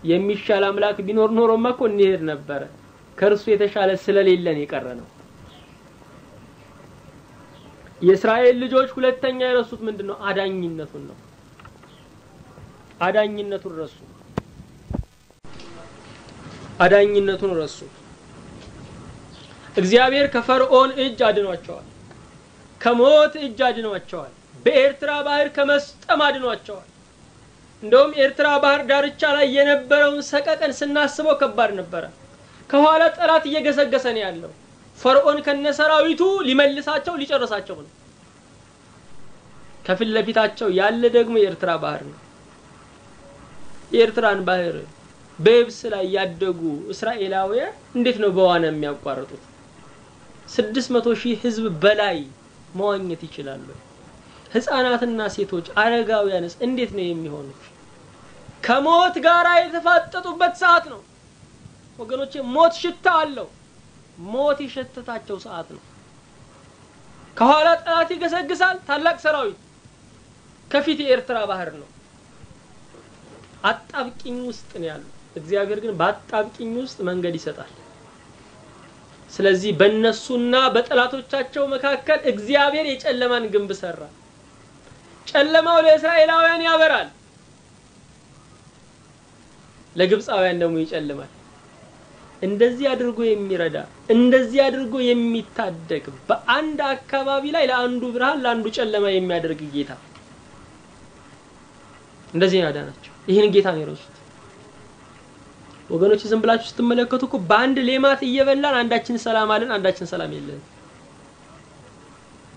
የሚሻል አምላክ ቢኖር ኖሮማ እኮ እንሄድ ነበር ከርሱ የተሻለ ስለሌለን የቀረነው የእስራኤል ልጆች ሁለተኛ የረሱት ምንድነው አዳኝነቱን ነው አዳኝነቱን ረሱ አዳኝነቱን ረሱ እግዚአብሔር ከፈርዖን እጅ አድኗቸዋል ከሞት እጅ አድኗቸዋል በኤርትራ ባህር ከመስጠም አድኗቸዋል እንደውም ኤርትራ ባህር ዳርቻ ላይ የነበረውን ሰቀቀን ስናስበው ከባድ ነበር ከኋላ ጠላት እየገሰገሰ ነው ያለው ፈርዖን ከነሰራዊቱ ሊመልሳቸው ሊጨርሳቸው ነው ከፊት ለፊታቸው ያለ ደግሞ የኤርትራ ባህር ነው የኤርትራን ባህር በየብስ ላይ ያደጉ እስራኤላውያን እንዴት ነው በዋና የሚያቋርጡት 600,000 ህዝብ በላይ መዋኘት ይችላሉ ህፃናትና ሴቶች አረጋውያንስ እንዴት ነው የሚሆኑት ከሞት ጋር የተፋጠጡበት ሰዓት ነው ወገኖቼ ሞት ሽታ አለው ሞት ይሸተታቸው ሰዓት ነው ከኋላ ጠላት ይገሰግሳል ታላቅ ሰራዊት ከፊት የኤርትራ ባህር ነው አጣብቂኝ ውስጥ ነው ያለው እግዚአብሔር ግን ባጣብቂኝ ውስጥ መንገድ ይሰጣል ስለዚህ በእነሱና በጠላቶቻቸው መካከል እግዚአብሔር የጨለማን ግንብ ሰራ። ጨለማው ለእስራኤላውያን ያበራል፣ ለግብፃውያን ደግሞ ይጨልማል። እንደዚህ አድርጎ የሚረዳ እንደዚህ አድርጎ የሚታደግ በአንድ አካባቢ ላይ ለአንዱ ብርሃን ለአንዱ ጨለማ የሚያደርግ ጌታ እንደዚህ ያዳናቸው። ይሄን ጌታ ነው የረሱት። ወገኖች ዝም ብላችሁ ስትመለከቱ እኮ በአንድ ሌማት እየበላን አንዳችን ሰላም አለን፣ አንዳችን ሰላም የለን።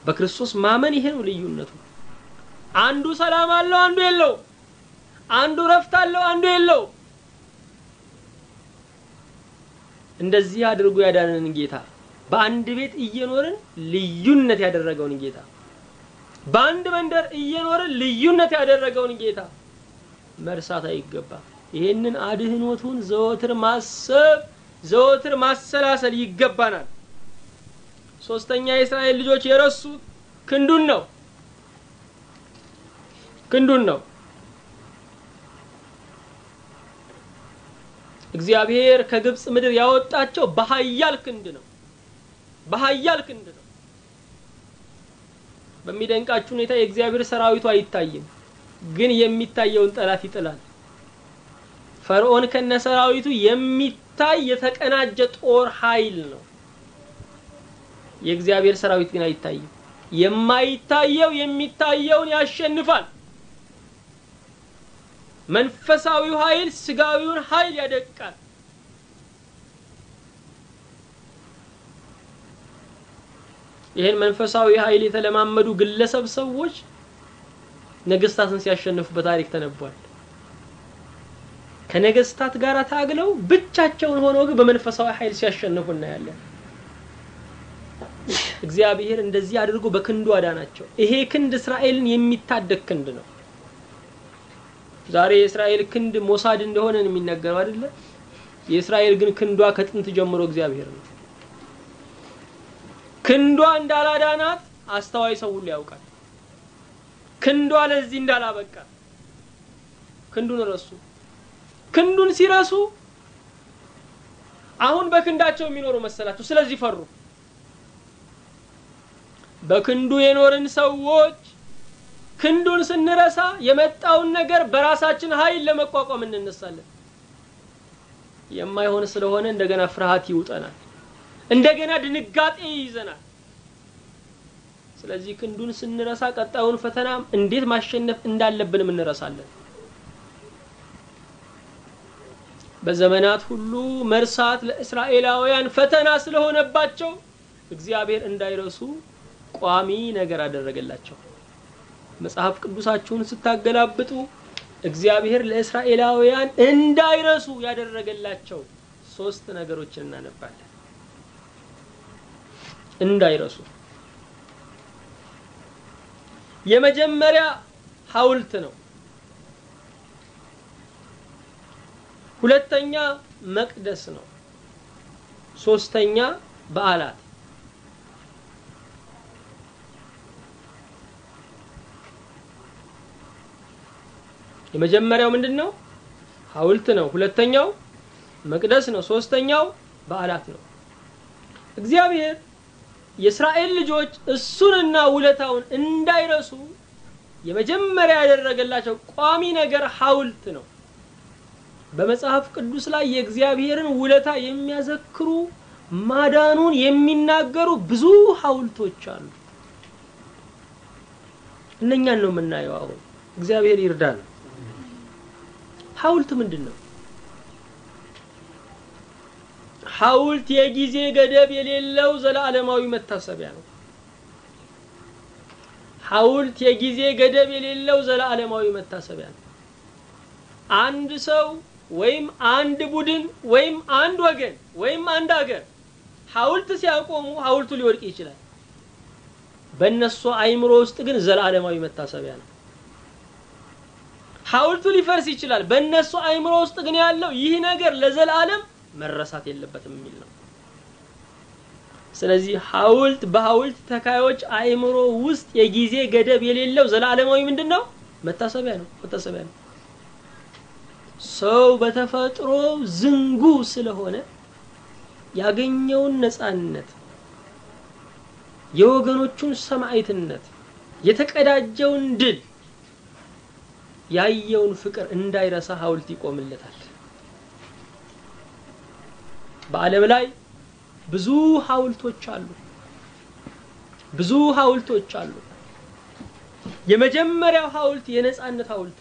በክርስቶስ ማመን ይሄ ነው ልዩነቱ። አንዱ ሰላም አለው፣ አንዱ የለው። አንዱ ረፍት አለው፣ አንዱ የለው። እንደዚህ አድርጎ ያዳነን ጌታ በአንድ ቤት እየኖርን ልዩነት ያደረገውን ጌታ በአንድ መንደር እየኖርን ልዩነት ያደረገውን ጌታ መርሳት አይገባም። ይሄንን አድህኖቱን ዘወትር ማሰብ ዘወትር ማሰላሰል ይገባናል። ሶስተኛ የእስራኤል ልጆች የረሱት ክንዱን ነው። እግዚአብሔር ከግብጽ ምድር ያወጣቸው በኃያል ክንድ ነው። በሚደንቃችሁ ሁኔታ የእግዚአብሔር ሰራዊቱ አይታይም፣ ግን የሚታየውን ጠላት ይጥላል። ፈርዖን ከነሰራዊቱ የሚታይ የተቀናጀ ጦር ኃይል ነው። የእግዚአብሔር ሰራዊት ግን አይታይም። የማይታየው የሚታየውን ያሸንፋል። መንፈሳዊው ኃይል ስጋዊውን ኃይል ያደቃል። ይሄን መንፈሳዊ ኃይል የተለማመዱ ግለሰብ ሰዎች ነገስታትን ሲያሸንፉ በታሪክ ተነቧል። ከነገስታት ጋር ታግለው ብቻቸውን ሆነው ግን በመንፈሳዊ ኃይል ሲያሸንፉ እናያለን። እግዚአብሔር እንደዚህ አድርጎ በክንዱ አዳናቸው። ይሄ ክንድ እስራኤልን የሚታደግ ክንድ ነው። ዛሬ የእስራኤል ክንድ ሞሳድ እንደሆነ ነው የሚነገረው አይደለ? የእስራኤል ግን ክንዷ ከጥንት ጀምሮ እግዚአብሔር ነው። ክንዷ እንዳላዳናት አስተዋይ ሰው ሁሉ ያውቃል። ክንዷ ለዚህ እንዳላበቃ ክንዱን ረሱ። ክንዱን ሲረሱ አሁን በክንዳቸው የሚኖሩ መሰላቸው። ስለዚህ ፈሩ። በክንዱ የኖርን ሰዎች ክንዱን ስንረሳ የመጣውን ነገር በራሳችን ኃይል ለመቋቋም እንነሳለን። የማይሆን ስለሆነ እንደገና ፍርሃት ይውጠናል፣ እንደገና ድንጋጤ ይይዘናል። ስለዚህ ክንዱን ስንረሳ ቀጣዩን ፈተና እንዴት ማሸነፍ እንዳለብንም እንረሳለን። በዘመናት ሁሉ መርሳት ለእስራኤላውያን ፈተና ስለሆነባቸው እግዚአብሔር እንዳይረሱ ቋሚ ነገር አደረገላቸው። መጽሐፍ ቅዱሳችሁን ስታገላብጡ እግዚአብሔር ለእስራኤላውያን እንዳይረሱ ያደረገላቸው 3 ነገሮችን እናነባለን። እንዳይረሱ የመጀመሪያ ሐውልት ነው። ሁለተኛ መቅደስ ነው። ሶስተኛ በዓላት። የመጀመሪያው ምንድነው? ሐውልት ነው። ሁለተኛው መቅደስ ነው። ሶስተኛው በዓላት ነው። እግዚአብሔር የእስራኤል ልጆች እሱንና ውለታውን እንዳይረሱ የመጀመሪያ ያደረገላቸው ቋሚ ነገር ሐውልት ነው። በመጽሐፍ ቅዱስ ላይ የእግዚአብሔርን ውለታ የሚያዘክሩ ማዳኑን የሚናገሩ ብዙ ሐውልቶች አሉ። እነኛን ነው የምናየው አሁን። እግዚአብሔር ይርዳን። ሐውልት ምንድነው? ሐውልት የጊዜ ገደብ የሌለው ዘላለማዊ መታሰቢያ ነው። ሐውልት የጊዜ ገደብ የሌለው ዘላለማዊ መታሰቢያ ነው። አንድ ሰው ወይም አንድ ቡድን ወይም አንድ ወገን ወይም አንድ ሀገር ሐውልት ሲያቆሙ ሐውልቱ ሊወድቅ ይችላል። በእነሱ አይምሮ ውስጥ ግን ዘላለማዊ መታሰቢያ ነው። ሐውልቱ ሊፈርስ ይችላል። በእነሱ አይምሮ ውስጥ ግን ያለው ይህ ነገር ለዘላለም መረሳት የለበትም የሚል ነው። ስለዚህ ሐውልት በሐውልት ተካዮች አይምሮ ውስጥ የጊዜ ገደብ የሌለው ዘላለማዊ ምንድነው? መታሰቢያ ነው። መታሰቢያ ነው። ሰው በተፈጥሮ ዝንጉ ስለሆነ ያገኘውን ነፃነት የወገኖቹን ሰማዕትነት የተቀዳጀውን ድል ያየውን ፍቅር እንዳይረሳ ሐውልት ይቆምለታል። በዓለም ላይ ብዙ ሐውልቶች አሉ። የመጀመሪያው ሐውልት የነፃነት ሐውልት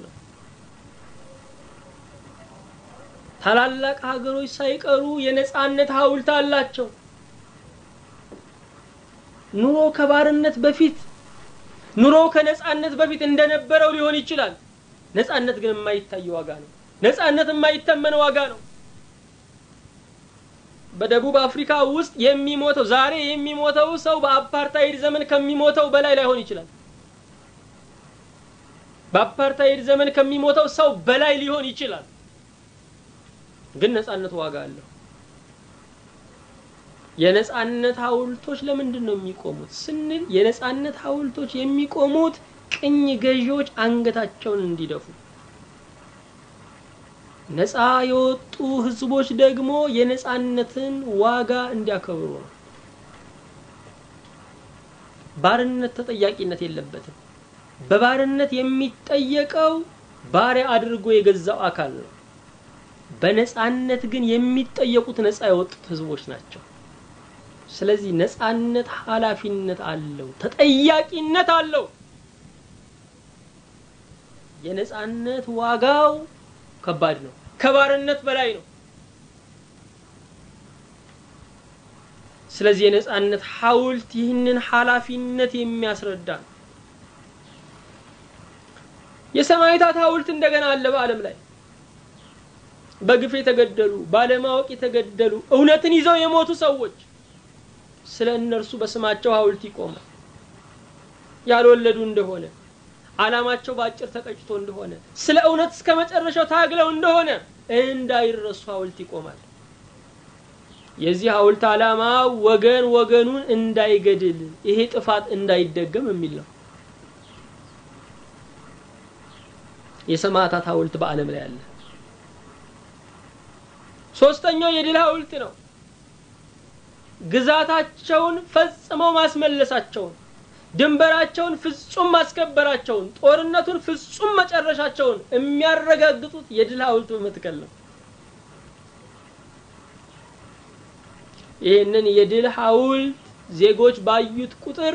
ነው። ታላላቅ ሀገሮች ሳይቀሩ የነፃነት ሐውልት አላቸው። ኑሮ ከባርነት በፊት ኑሮ ከነፃነት በፊት እንደነበረው ሊሆን ይችላል። ነፃነት ግን የማይታይ ዋጋ ነው። ነፃነት የማይተመን ዋጋ ነው። በደቡብ አፍሪካ ውስጥ ዛሬ የሚሞተው ሰው በአፓርታይድ ዘመን ከሚሞተው በላይ ላይሆን ይችላል። በአፓርታይድ ዘመን ከሚሞተው ሰው በላይ ሊሆን ይችላል። ግን ነፃነት ዋጋ አለው። የነፃነት ሐውልቶች ለምንድን ነው የሚቆሙት ስንል የነፃነት ሐውልቶች የሚቆሙት ቅኝ ገዢዎች አንገታቸውን እንዲደፉ፣ ነፃ የወጡ ህዝቦች ደግሞ የነፃነትን ዋጋ እንዲያከብሩ ነው። ባርነት ተጠያቂነት የለበትም። በባርነት የሚጠየቀው ባሪያ አድርጎ የገዛው አካል ነው። በነፃነት ግን የሚጠየቁት ነፃ የወጡት ህዝቦች ናቸው። ስለዚህ ነፃነት ኃላፊነት አለው፣ ተጠያቂነት አለው። የነፃነት ዋጋው ከባድ ነው፣ ከባርነት በላይ ነው። ስለዚህ የነፃነት ሐውልት ይህንን ኃላፊነት የሚያስረዳ ነው። የሰማዕታት ሐውልት እንደገና አለ በዓለም ላይ። በግፍ የተገደሉ፣ ባለማወቅ የተገደሉ፣ እውነትን ይዘው የሞቱ ሰዎች ስለ እነርሱ በስማቸው ሐውልት ይቆማል። ያልወለዱ እንደሆነ፣ ዓላማቸው ባጭር ተቀጭቶ እንደሆነ፣ ስለ እውነት እስከ መጨረሻው ታግለው እንደሆነ እንዳይረሱ ሐውልት ይቆማል። የዚህ ሐውልት ዓላማ ወገን ወገኑን እንዳይገድል፣ ይሄ ጥፋት እንዳይደገም የሚል ነው። የሰማዕታት ሐውልት በዓለም ላይ አለ። ሶስተኛው የድል ሐውልት ነው። ግዛታቸውን ፈጽመው ማስመለሳቸውን፣ ድንበራቸውን ፍጹም ማስከበራቸውን፣ ጦርነቱን ፍጹም መጨረሻቸውን የሚያረጋግጡት የድል ሐውልት በመትከል ነው። ይህንን የድል ሐውልት ዜጎች ባዩት ቁጥር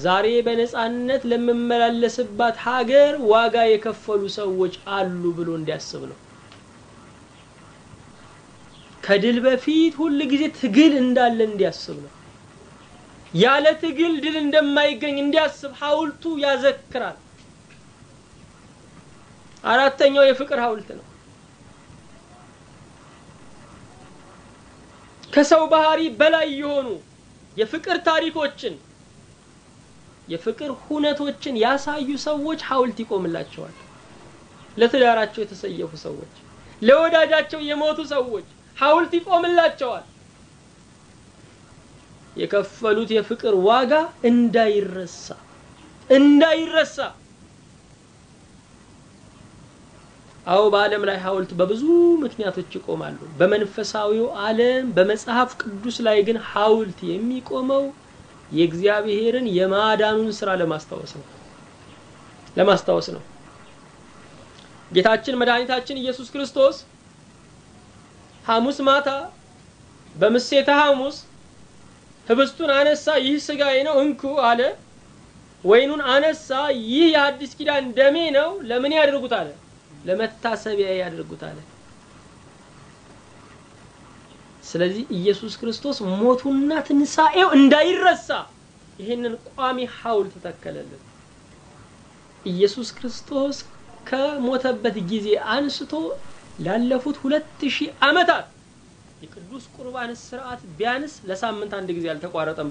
ዛሬ በነፃነት ለመመላለስባት ሀገር ዋጋ የከፈሉ ሰዎች አሉ ብሎ እንዲያስብ ነው። ከድል በፊት ሁሉ ጊዜ ትግል እንዳለ እንዲያስብ ነው። ያለ ትግል ድል እንደማይገኝ እንዲያስብ ሐውልቱ ያዘክራል። አራተኛው የፍቅር ሐውልት ነው። ከሰው ባህሪ በላይ የሆኑ የፍቅር ታሪኮችን፣ የፍቅር ሁነቶችን ያሳዩ ሰዎች ሐውልት ይቆምላቸዋል። ለትዳራቸው የተሰየፉ ሰዎች፣ ለወዳጃቸው የሞቱ ሰዎች ሐውልት ይቆምላቸዋል። የከፈሉት የፍቅር ዋጋ እንዳይረሳ። አዎ በዓለም ላይ ሐውልት በብዙ ምክንያቶች ይቆማሉ። በመንፈሳዊው ዓለም በመጽሐፍ ቅዱስ ላይ ግን ሐውልት የሚቆመው የእግዚአብሔርን የማዳኑን ሥራ ለማስታወስ ነው። ጌታችን መድኃኒታችን ኢየሱስ ክርስቶስ ሐሙስ ማታ በምሴተ ሐሙስ ህብስቱን አነሳ፣ ይህ ሥጋዬ ነው እንኩ አለ። ወይኑን አነሳ፣ ይህ የአዲስ ኪዳን ደሜ ነው፣ ለምን ያድርጉት አለ? ለመታሰቢያ ያድርጉት አለ። ስለዚህ ኢየሱስ ክርስቶስ ሞቱና ትንሣኤው እንዳይረሳ ይሄንን ቋሚ ሐውልት ተከለልን። ኢየሱስ ክርስቶስ ከሞተበት ጊዜ አንስቶ ላለፉት 2000 ዓመታት የቅዱስ ቁርባን ሥርዓት ቢያንስ ለሳምንት አንድ ጊዜ አልተቋረጠም።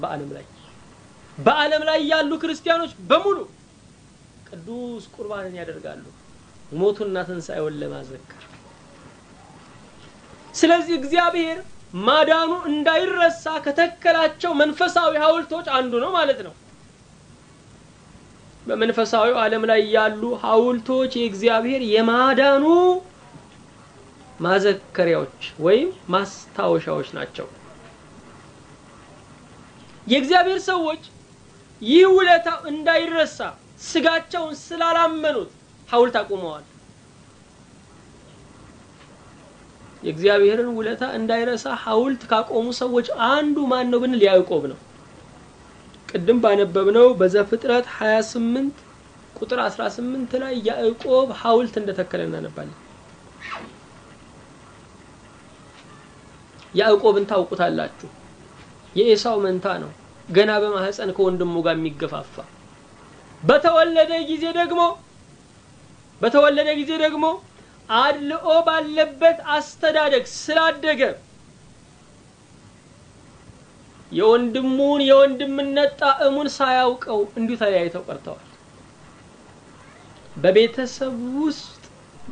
በዓለም ላይ ያሉ ክርስቲያኖች በሙሉ ቅዱስ ቁርባንን ያደርጋሉ ሞቱና ትንሣኤውን ለማዘከር። ስለዚህ እግዚአብሔር ማዳኑ እንዳይረሳ ከተከላቸው መንፈሳዊ ሐውልቶች አንዱ ነው ማለት ነው። በመንፈሳዊው ዓለም ላይ ያሉ ሐውልቶች የእግዚአብሔር የማዳኑ ማዘከሪያዎች ወይም ማስታወሻዎች ናቸው። የእግዚአብሔር ሰዎች ይህ ውለታ እንዳይረሳ ስጋቸውን ስላላመኑት ሐውልት አቁመዋል። የእግዚአብሔርን ውለታ እንዳይረሳ ሐውልት ካቆሙ ሰዎች አንዱ ማን ነው ብንል ያዕቆብ ነው። ቅድም ባነበብነው በዘፍጥረት 28 ቁጥር 18 ላይ ያዕቆብ ሐውልት እንደተከለ እናነባለን። ያዕቆብን ታውቁታላችሁ። የኤሳው መንታ ነው። ገና በማህፀን ከወንድሙ ጋር የሚገፋፋ በተወለደ ጊዜ ደግሞ አድልኦ ባለበት አስተዳደግ ስላደገ የወንድምነት ጣዕሙን ሳያውቀው እንዲሁ ተለያይተው ቀርተዋል። በቤተሰብ ውስጥ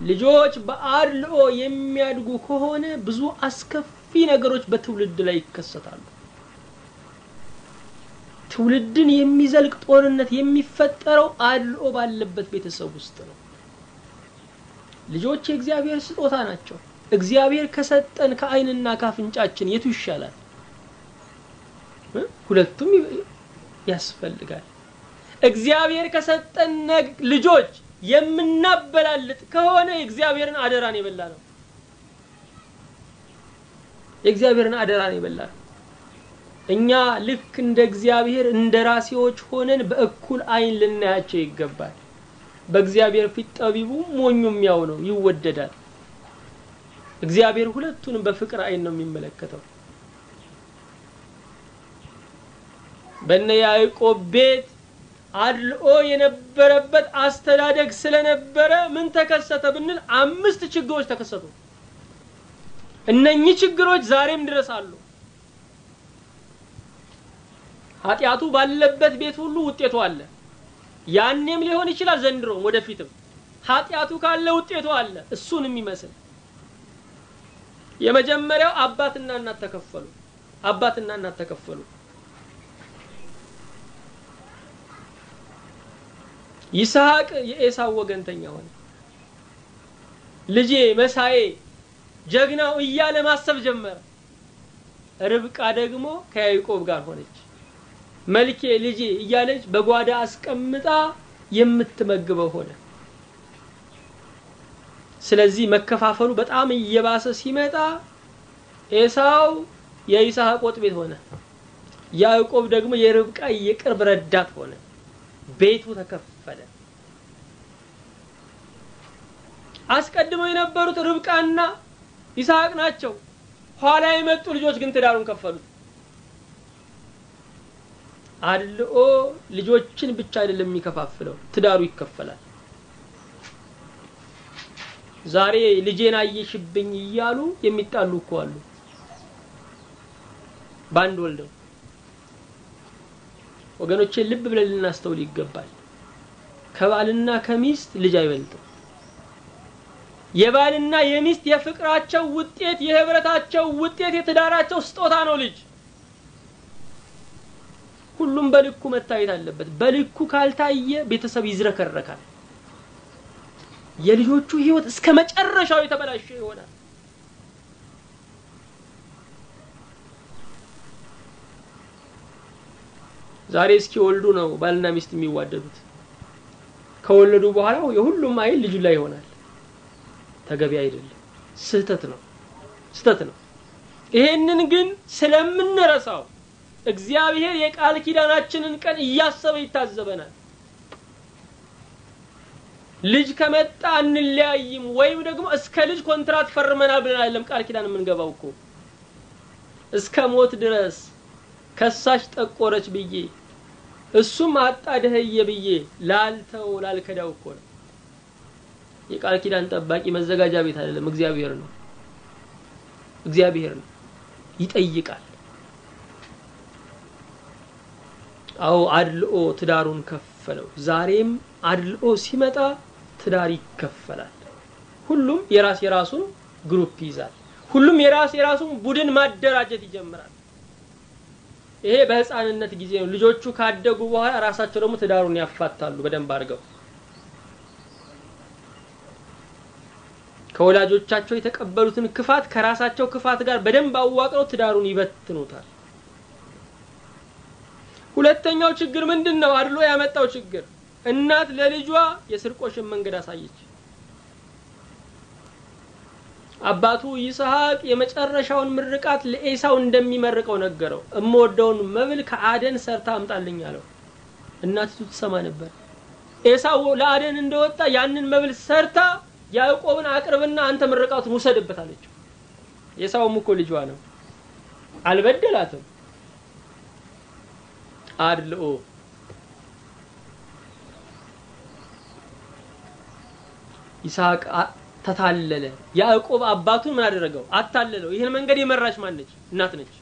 ልጆች በአድልኦ የሚያድጉ ከሆነ ብዙ አስከፊ ነገሮች በትውልድ ላይ ይከሰታሉ። ትውልድን የሚዘልቅ ጦርነት የሚፈጠረው አድልኦ ባለበት ቤተሰብ ውስጥ ነው። ልጆች የእግዚአብሔር ስጦታ ናቸው። እግዚአብሔር ከሰጠን ከዓይንና ከአፍንጫችን የቱ ይሻላል? ሁለቱም ያስፈልጋል። እግዚአብሔር ከሰጠን ልጆች የምናበላልጥ ከሆነ የእግዚአብሔርን አደራን የበላነው እኛ ልክ እንደ እግዚአብሔር እንደራሴዎች ሆነን በእኩል ዓይን ልናያቸው ይገባል። በእግዚአብሔር ፊት ጠቢቡ ሞኙም ያው ነው፣ ይወደዳል። እግዚአብሔር ሁለቱንም በፍቅር ዓይን ነው የሚመለከተው። በእነ ያዕቆብ ቤት አድልኦ የነበረበት አስተዳደግ ስለነበረ ምን ተከሰተ ብንል 5 ችግሮች ተከሰቱ። እነኚህ ችግሮች ዛሬም ድረስ አሉ። ኃጢያቱ ባለበት ቤት ሁሉ ውጤቱ አለ። ያንንም ሊሆን ይችላል ዘንድሮ ወደፊትም ኃጢያቱ ካለ ውጤቱ አለ። እሱንም የሚመስል የመጀመሪያው አባትና እናት ተከፈሉ። ይስሐቅ የኤሳው ወገንተኛ ሆነ። ልጄ መሳዬ ጀግናው እያለ ማሰብ ጀመረ። ርብቃ ደግሞ ከያዕቆብ ጋር ሆነች። መልኬ ልጄ እያለች በጓዳ አስቀምጣ የምትመግበው ሆነ። ስለዚህ መከፋፈሉ በጣም እየባሰ ሲመጣ ኤሳው የይስሐቅ ወጥ ቤት ሆነ። ያዕቆብ ደግሞ የርብቃ የቅርብ ረዳት ሆነ። ቤቱ ተከፈለ። አስቀድመው የነበሩት ርብቃና ይስሐቅ ናቸው። ኋላ የመጡ ልጆች ግን ትዳሩን ከፈሉት። አድልኦ ልጆችን ብቻ አይደለም የሚከፋፍለው፣ ትዳሩ ይከፈላል። ዛሬ ልጄን አየሽብኝ እያሉ የሚጣሉ እኮ አሉ። ባንድ ወልደው ወገኖቼ ልብ ብለን ልናስተውል ይገባል። ከባልና ከሚስት ልጅ አይበልጥም። የባልና የሚስት የፍቅራቸው ውጤት፣ የህብረታቸው ውጤት፣ የትዳራቸው ስጦታ ነው ልጅ። ሁሉም በልኩ መታየት አለበት። በልኩ ካልታየ ቤተሰብ ይዝረከረካል። የልጆቹ ህይወት እስከ መጨረሻው የተበላሸ ይሆናል። ዛሬ እስኪ ወልዱ ነው ባልና ሚስት የሚዋደዱት። ከወለዱ በኋላ የሁሉም አይን ልጅ ላይ ይሆናል። ተገቢ አይደለም፣ ስህተት ነው። ይሄንን ግን ስለምንረሳው እግዚአብሔር የቃል ኪዳናችንን ቀን እያሰበ ይታዘበናል። ልጅ ከመጣ እንለያይም ወይም ደግሞ እስከ ልጅ ኮንትራት ፈርመናል ብለን አይደለም ቃል ኪዳን የምንገባው እኮ። እስከ ሞት ድረስ ከሳሽ ጠቆረች ብዬ እሱም አጣደህየ ብዬ ላልከዳው እኮ ነው። የቃል ኪዳን ጠባቂ መዘጋጃ ቤት አይደለም፣ እግዚአብሔር ነው። ይጠይቃል። አው አድልኦ ትዳሩን ከፈለው። ዛሬም አድልኦ ሲመጣ ትዳር ይከፈላል። ሁሉም የራሱን ግሩፕ ይዛል። ሁሉም የራሱን ቡድን ማደራጀት ይጀምራል። ይሄ በህፃንነት ጊዜ ነው። ልጆቹ ካደጉ በኋላ ራሳቸው ደግሞ ትዳሩን ያፋታሉ በደንብ አድርገው። ከወላጆቻቸው የተቀበሉትን ክፋት ከራሳቸው ክፋት ጋር በደንብ አዋቅረው ትዳሩን ይበትኑታል። ሁለተኛው ችግር ምንድነው? አድሎ ያመጣው ችግር እናት ለልጇ የስርቆሽን መንገድ አሳየች። አባቱ ይስሐቅ የመጨረሻውን ምርቃት ለኤሳው እንደሚመርቀው ነገረው። እምወደውን መብል ከአደን ሰርታ አምጣልኝ አለው። እናቲቱ ትሰማ ነበር። ኤሳው ለአደን እንደወጣ ያንን መብል ሰርታ ያዕቆብን አቅርብና አንተ ምርቃቱን ወሰድበት አለችው። ኤሳውም እኮ ልጇ ነው፣ አልበደላትም። አድልኦ ይስሐቅ ተታለለ። ያዕቆብ አባቱን ምን አደረገው? አታለለው። ይሄን መንገድ የመራች ማን ነች? እናት ነች።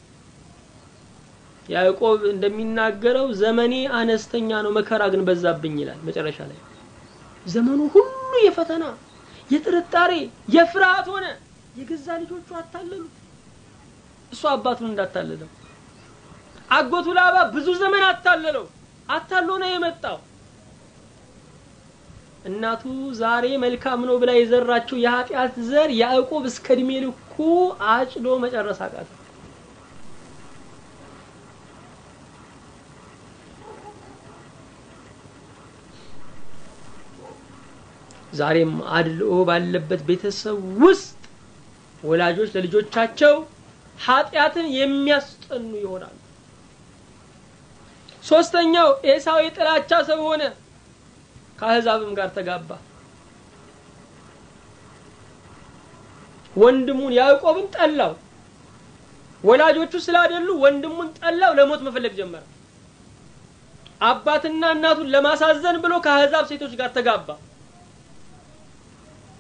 ያዕቆብ እንደሚናገረው ዘመኔ አነስተኛ ነው መከራ ግን በዛብኝ ይላል መጨረሻ ላይ። ዘመኑ ሁሉ የፈተና የጥርጣሬ የፍርሃት ሆነ። የገዛ ልጆቹ አታለሉ። እሱ አባቱን እንዳታለለው። አጎቱ ላባ ብዙ ዘመን አታለለው። አታሎ ነው የመጣው። እናቱ ዛሬ መልካም ነው ብላ የዘራችው የኃጢአት ዘር ያዕቆብ እስከ እድሜ ልኩ አጭዶ መጨረስ አቃተው። ዛሬም አድልኦ ባለበት ቤተሰብ ውስጥ ወላጆች ለልጆቻቸው ኃጢአትን የሚያስጠኑ ይሆናሉ። ሶስተኛው ኤሳው የጥላቻ ሰው ሆነ። ከአሕዛብም ጋር ተጋባ። ወንድሙን ያዕቆብን ጠላው። ወላጆቹ ስላደሉ ወንድሙን ጠላው። ለሞት መፈለግ ጀመረ። አባትና እናቱን ለማሳዘን ብሎ ከአሕዛብ ሴቶች ጋር ተጋባ።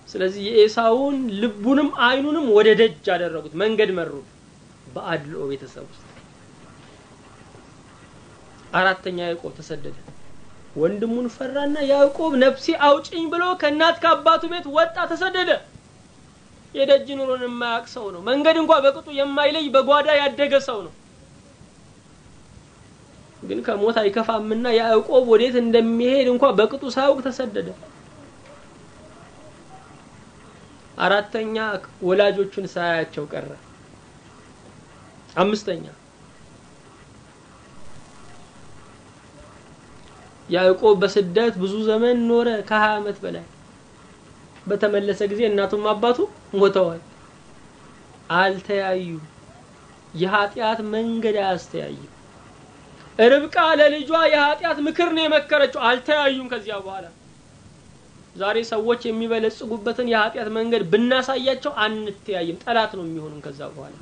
ስለዚህ የኤሳውን ልቡንም አይኑንም ወደ ደጅ አደረጉት፣ መንገድ መሩት በአድልኦ ቤተሰብ ውስጥ። አራተኛ ያዕቆብ ተሰደደ። ወንድሙን ፈራና ያዕቆብ ነፍሴ አውጪኝ ብሎ ከእናት ከአባቱ ቤት ወጣ፣ ተሰደደ። የደጅ ኑሮን የማያውቅ ሰው ነው። መንገድ እንኳን በቅጡ የማይለይ በጓዳ ያደገ ሰው ነው። ግን ከሞት አይከፋምና ያዕቆብ ወዴት እንደሚሄድ እንኳን በቅጡ ሳያውቅ ተሰደደ። አራተኛ ወላጆቹን ሳያያቸው ቀረ። አምስተኛ ያዕቆብ በስደት ብዙ ዘመን ኖረ፣ ከ20 ዓመት በላይ። በተመለሰ ጊዜ እናቱም አባቱ ሞተዋል። አልተያዩ። የኃጢአት መንገድ አያስተያዩ። ርብቃ ለልጇ የኃጢአት ምክር ነው የመከረችው። አልተያዩም ከዚያ በኋላ። ዛሬ ሰዎች የሚበለጽጉበትን የኃጢአት መንገድ ብናሳያቸው አንተያይም፣ ጠላት ነው የሚሆኑን ከዛ በኋላ።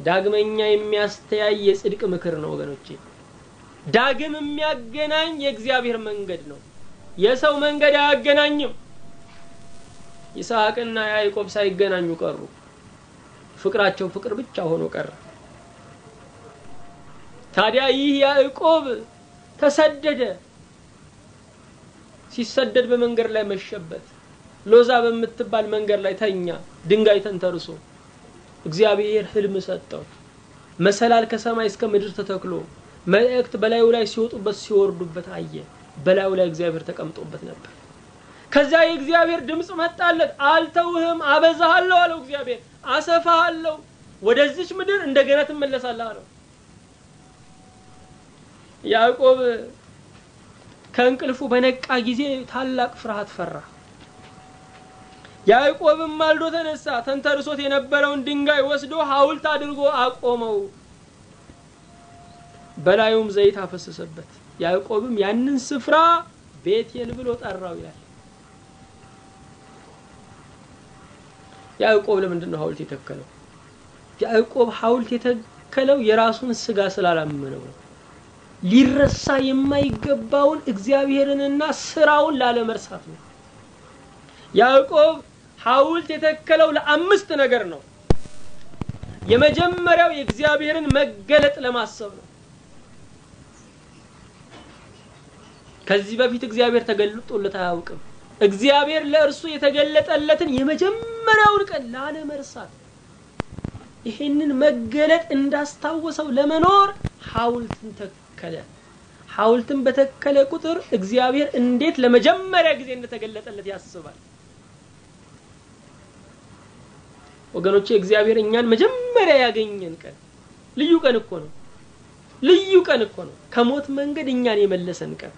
ዳግመኛ የሚያስተያይ የጽድቅ ምክር ነው ወገኖቼ። ዳግም የሚያገናኝ የእግዚአብሔር መንገድ ነው። የሰው መንገድ አያገናኝም። ይስሐቅና ያዕቆብ ሳይገናኙ ቀሩ። ፍቅራቸው ፍቅር ብቻ ሆኖ ቀረ። ታዲያ ይህ ያዕቆብ ተሰደደ። ሲሰደድ በመንገድ ላይ መሸበት። ሎዛ በምትባል መንገድ ላይ ተኛ፣ ድንጋይ ተንተርሶ። እግዚአብሔር ህልም ሰጠው። መሰላል ከሰማይ እስከ ምድር ተተክሎ መላእክት በላዩ ላይ ሲወጡበት ሲወርዱበት አየ። በላዩ ላይ እግዚአብሔር ተቀምጦበት ነበር። ከዛ የእግዚአብሔር ድምጽ መጣለት። አልተውህም፣ አበዛሃለሁ አለው እግዚአብሔር። አሰፋሃለሁ፣ ወደዚች ምድር እንደገና ትመለሳለህ አለው። ያዕቆብ ከእንቅልፉ በነቃ ጊዜ ታላቅ ፍርሃት ፈራ። ያዕቆብም ማልዶ ተነሳ፣ ተንተርሶት የነበረውን ድንጋይ ወስዶ ሐውልት አድርጎ አቆመው፣ በላዩም ዘይት አፈሰሰበት። ያዕቆብም ያንን ስፍራ ቤቴል ብሎ ጠራው ይላል። ያዕቆብ ለምንድን ነው ሐውልት የተከለው? ያዕቆብ ሐውልት የተከለው የራሱን ስጋ ስላላመነው ነው። ሊረሳ የማይገባውን እግዚአብሔርንና ስራውን ላለመርሳት ነው። ያዕቆብ ሐውልት የተከለው ለ5 ነገር ነው። የመጀመሪያው የእግዚአብሔርን መገለጥ ለማሰብ ነው። ከዚህ በፊት እግዚአብሔር ተገልጦለት አያውቅም። እግዚአብሔር ለእርሱ የተገለጠለትን የመጀመሪያውን ቀን ላለመርሳት፣ ይሄንን መገለጥ እንዳስታወሰው ለመኖር ሐውልትን ተከለ። ሐውልትን በተከለ ቁጥር እግዚአብሔር እንዴት ለመጀመሪያ ጊዜ እንደተገለጠለት ያስባል። ወገኖቼ እግዚአብሔር እኛን መጀመሪያ ያገኘን ቀን ልዩ ቀን እኮ ነው። ልዩ ቀን እኮ ነው። ከሞት መንገድ እኛን የመለሰን ቀን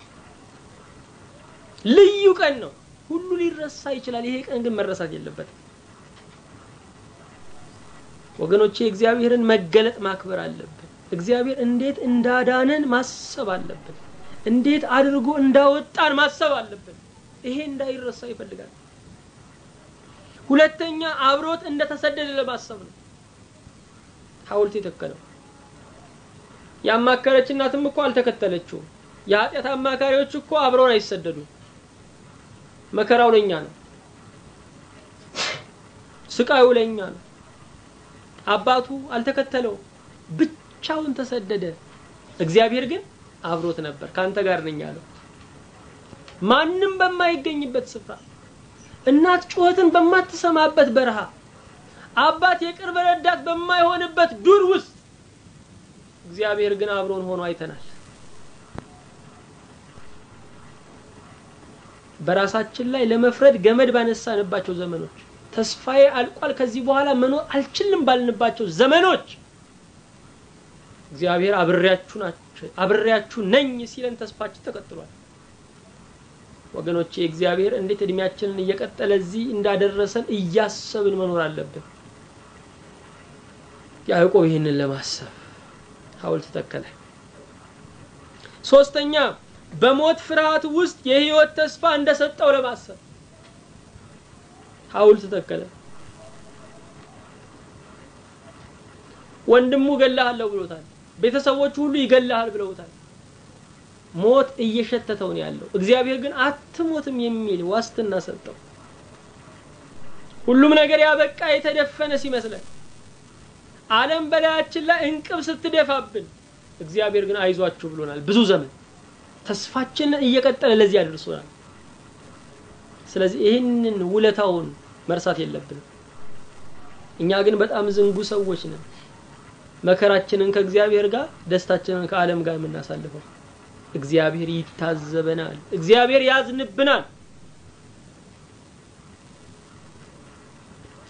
ልዩ ቀን ነው። ሁሉ ሊረሳ ይችላል። ይሄ ቀን ግን መረሳት የለበትም። ወገኖቼ እግዚአብሔርን መገለጥ ማክበር አለብን። እግዚአብሔር እንዴት እንዳዳነን ማሰብ አለብን። እንዴት አድርጎ እንዳወጣን ማሰብ አለብን። ይሄ እንዳይረሳ ይፈልጋል። ሁለተኛ አብሮት እንደተሰደደ ለማሰብ ነው ሐውልት የተከለው። ያማከረች እናትም እኮ አልተከተለችው። የኃጢአት አማካሪዎች እኮ አብረውን አይሰደዱ። መከራው ለኛ ነው። ስቃዩ ለኛ ነው። አባቱ አልተከተለው፣ ብቻውን ተሰደደ። እግዚአብሔር ግን አብሮት ነበር። ካንተ ጋር ነኝ አለው። ማንንም በማይገኝበት ስፍራ፣ እናት ጩኸትን በማትሰማበት በረሃ፣ አባት የቅርብ ረዳት በማይሆንበት ዱር ውስጥ እግዚአብሔር ግን አብሮን ሆኖ አይተናል። በራሳችን ላይ ለመፍረድ ገመድ ባነሳንባቸው ዘመኖች፣ ተስፋዬ አልቋል ከዚህ በኋላ መኖር አልችልም ባልንባቸው ዘመኖች እግዚአብሔር አብሬያችሁ ነኝ ሲለን ተስፋችን ተቀጥሏል። ወገኖቼ እግዚአብሔር እንዴት እድሜያችንን እየቀጠለ እዚህ እንዳደረሰን እያሰብን መኖር አለብን። ያዕቆብ ይሄንን ለማሰብ ሐውልት ተከለ። ሶስተኛ በሞት ፍርሃት ውስጥ የህይወት ተስፋ እንደሰጠው ለማሰብ ሐውልት ተከለ። ወንድሙ ገላሃለው ብሎታል። ቤተሰቦቹ ሁሉ ይገላሃል ብለውታል። ሞት እየሸተተው ነው ያለው። እግዚአብሔር ግን አትሞትም የሚል ዋስትና ሰጠው። ሁሉም ነገር ያበቃ የተደፈነ ሲመስለን፣ ዓለም በላያችን ላይ እንቅብ ስትደፋብን እግዚአብሔር ግን አይዟችሁ ብሎናል። ብዙ ዘመን ተስፋችንን እየቀጠለ ለዚህ ያደርሶናል። ስለዚህ ይሄንን ውለታውን መርሳት የለብንም። እኛ ግን በጣም ዝንጉ ሰዎች ነን። መከራችንን ከእግዚአብሔር ጋር፣ ደስታችንን ከዓለም ጋር የምናሳልፈው። እግዚአብሔር ይታዘበናል። እግዚአብሔር ያዝንብናል።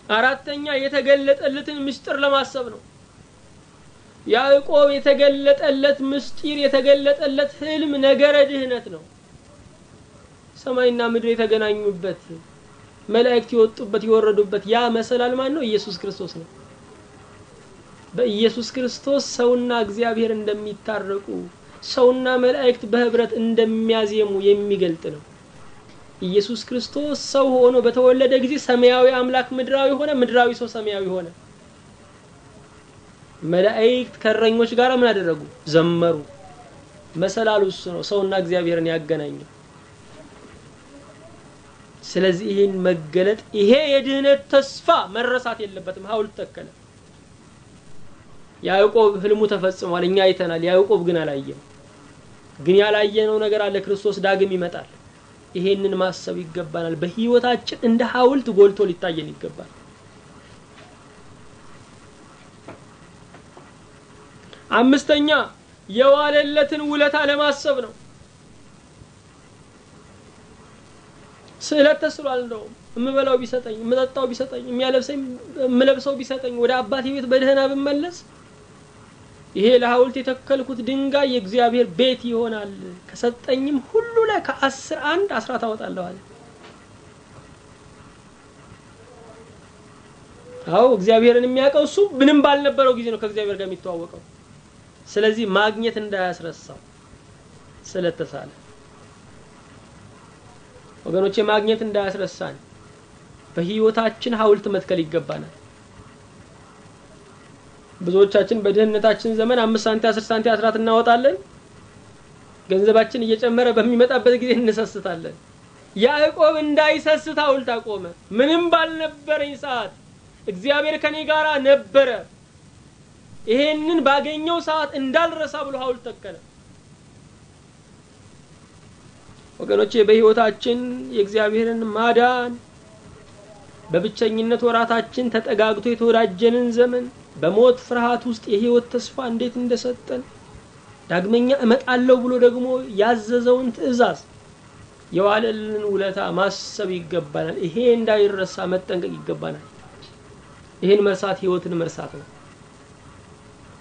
አራተኛ የተገለጠለትን ምስጢር ለማሰብ ነው። ያዕቆብ የተገለጠለት ምስጢር፣ የተገለጠለት ህልም ነገረ ድህነት ነው። ሰማይና ምድር የተገናኙበት፣ መላእክት የወጡበት የወረዱበት ያ መሰላል ማን ነው? ኢየሱስ ክርስቶስ ነው። በኢየሱስ ክርስቶስ ሰውና እግዚአብሔር እንደሚታረቁ፣ ሰውና መላእክት በህብረት እንደሚያዜሙ የሚገልጥ ነው። ኢየሱስ ክርስቶስ ሰው ሆኖ በተወለደ ጊዜ ሰማያዊ አምላክ ምድራዊ ሆነ፣ ምድራዊ ሰው ሰማያዊ ሆነ። መላእክት ከረኞች ጋር ምን አደረጉ? ዘመሩ። መሰላሉ እሱ ነው ሰውና እግዚአብሔርን ያገናኘው። ስለዚህ ይሄን መገለጥ፣ ይሄ የድህነት ተስፋ መረሳት የለበትም። ሐውልት ተከለ። ያዕቆብ ህልሙ ተፈጽሟል፣ እኛ አይተናል። ያዕቆብ ግን አላየም። ግን ያላየነው ነገር አለ። ክርስቶስ ዳግም ይመጣል። ይሄንን ማሰብ ይገባናል። በህይወታችን እንደ ሐውልት ጎልቶ ሊታየን ይገባል። አምስተኛ የዋለለትን ውለታ ለማሰብ ነው። ስዕለት ተስሏል። እንደው እምበላው ቢሰጠኝ፣ እምጠጣው ቢሰጠኝ፣ የሚያለብሰኝ እምለብሰው ቢሰጠኝ፣ ወደ አባቴ ቤት በደህና ብመለስ ይሄ ለሐውልት የተከልኩት ድንጋይ የእግዚአብሔር ቤት ይሆናል። ከሰጠኝም ሁሉ ላይ ከ10 1 10 አወጣለሁ አለ። አዎ እግዚአብሔርን የሚያውቀው እሱ ምንም ባልነበረው ጊዜ ነው ከእግዚአብሔር ጋር የሚተዋወቀው። ስለዚህ ማግኘት እንዳያስረሳው ስለተሳለ ወገኖቼ ማግኘት እንዳያስረሳን በህይወታችን ሐውልት መትከል ይገባናል። ብዙዎቻችን በድህነታችን ዘመን 5 ሳንቲ 10 ሳንቲ 10 እናወጣለን። ገንዘባችን እየጨመረ በሚመጣበት ጊዜ እንሰስታለን። ያዕቆብ እንዳይሰስት ሐውልት አቆመ። ምንም ባልነበረኝ ሰዓት እግዚአብሔር ከኔ ጋር ነበረ፣ ይሄንን ባገኘው ሰዓት እንዳልረሳ ብሎ ሐውልት ተከለ። ወገኖቼ በህይወታችን የእግዚአብሔርን ማዳን፣ በብቸኝነት ወራታችን ተጠጋግቶ የተወዳጀንን ዘመን፣ በሞት ፍርሃት ውስጥ የህይወት ተስፋ እንዴት እንደሰጠን፣ ዳግመኛ እመጣለሁ ብሎ ደግሞ ያዘዘውን ትእዛዝ፣ የዋለልን ውለታ ማሰብ ይገባናል። ይሄ እንዳይረሳ መጠንቀቅ ይገባናል። ይሄን መርሳት ህይወትን መርሳት ነው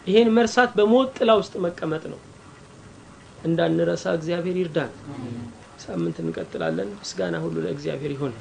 ይሄን መርሳት በሞት ጥላ ውስጥ መቀመጥ ነው እንዳንረሳ እግዚአብሔር ይርዳን ሳምንት እንቀጥላለን ምስጋና ሁሉ ለእግዚአብሔር ይሁን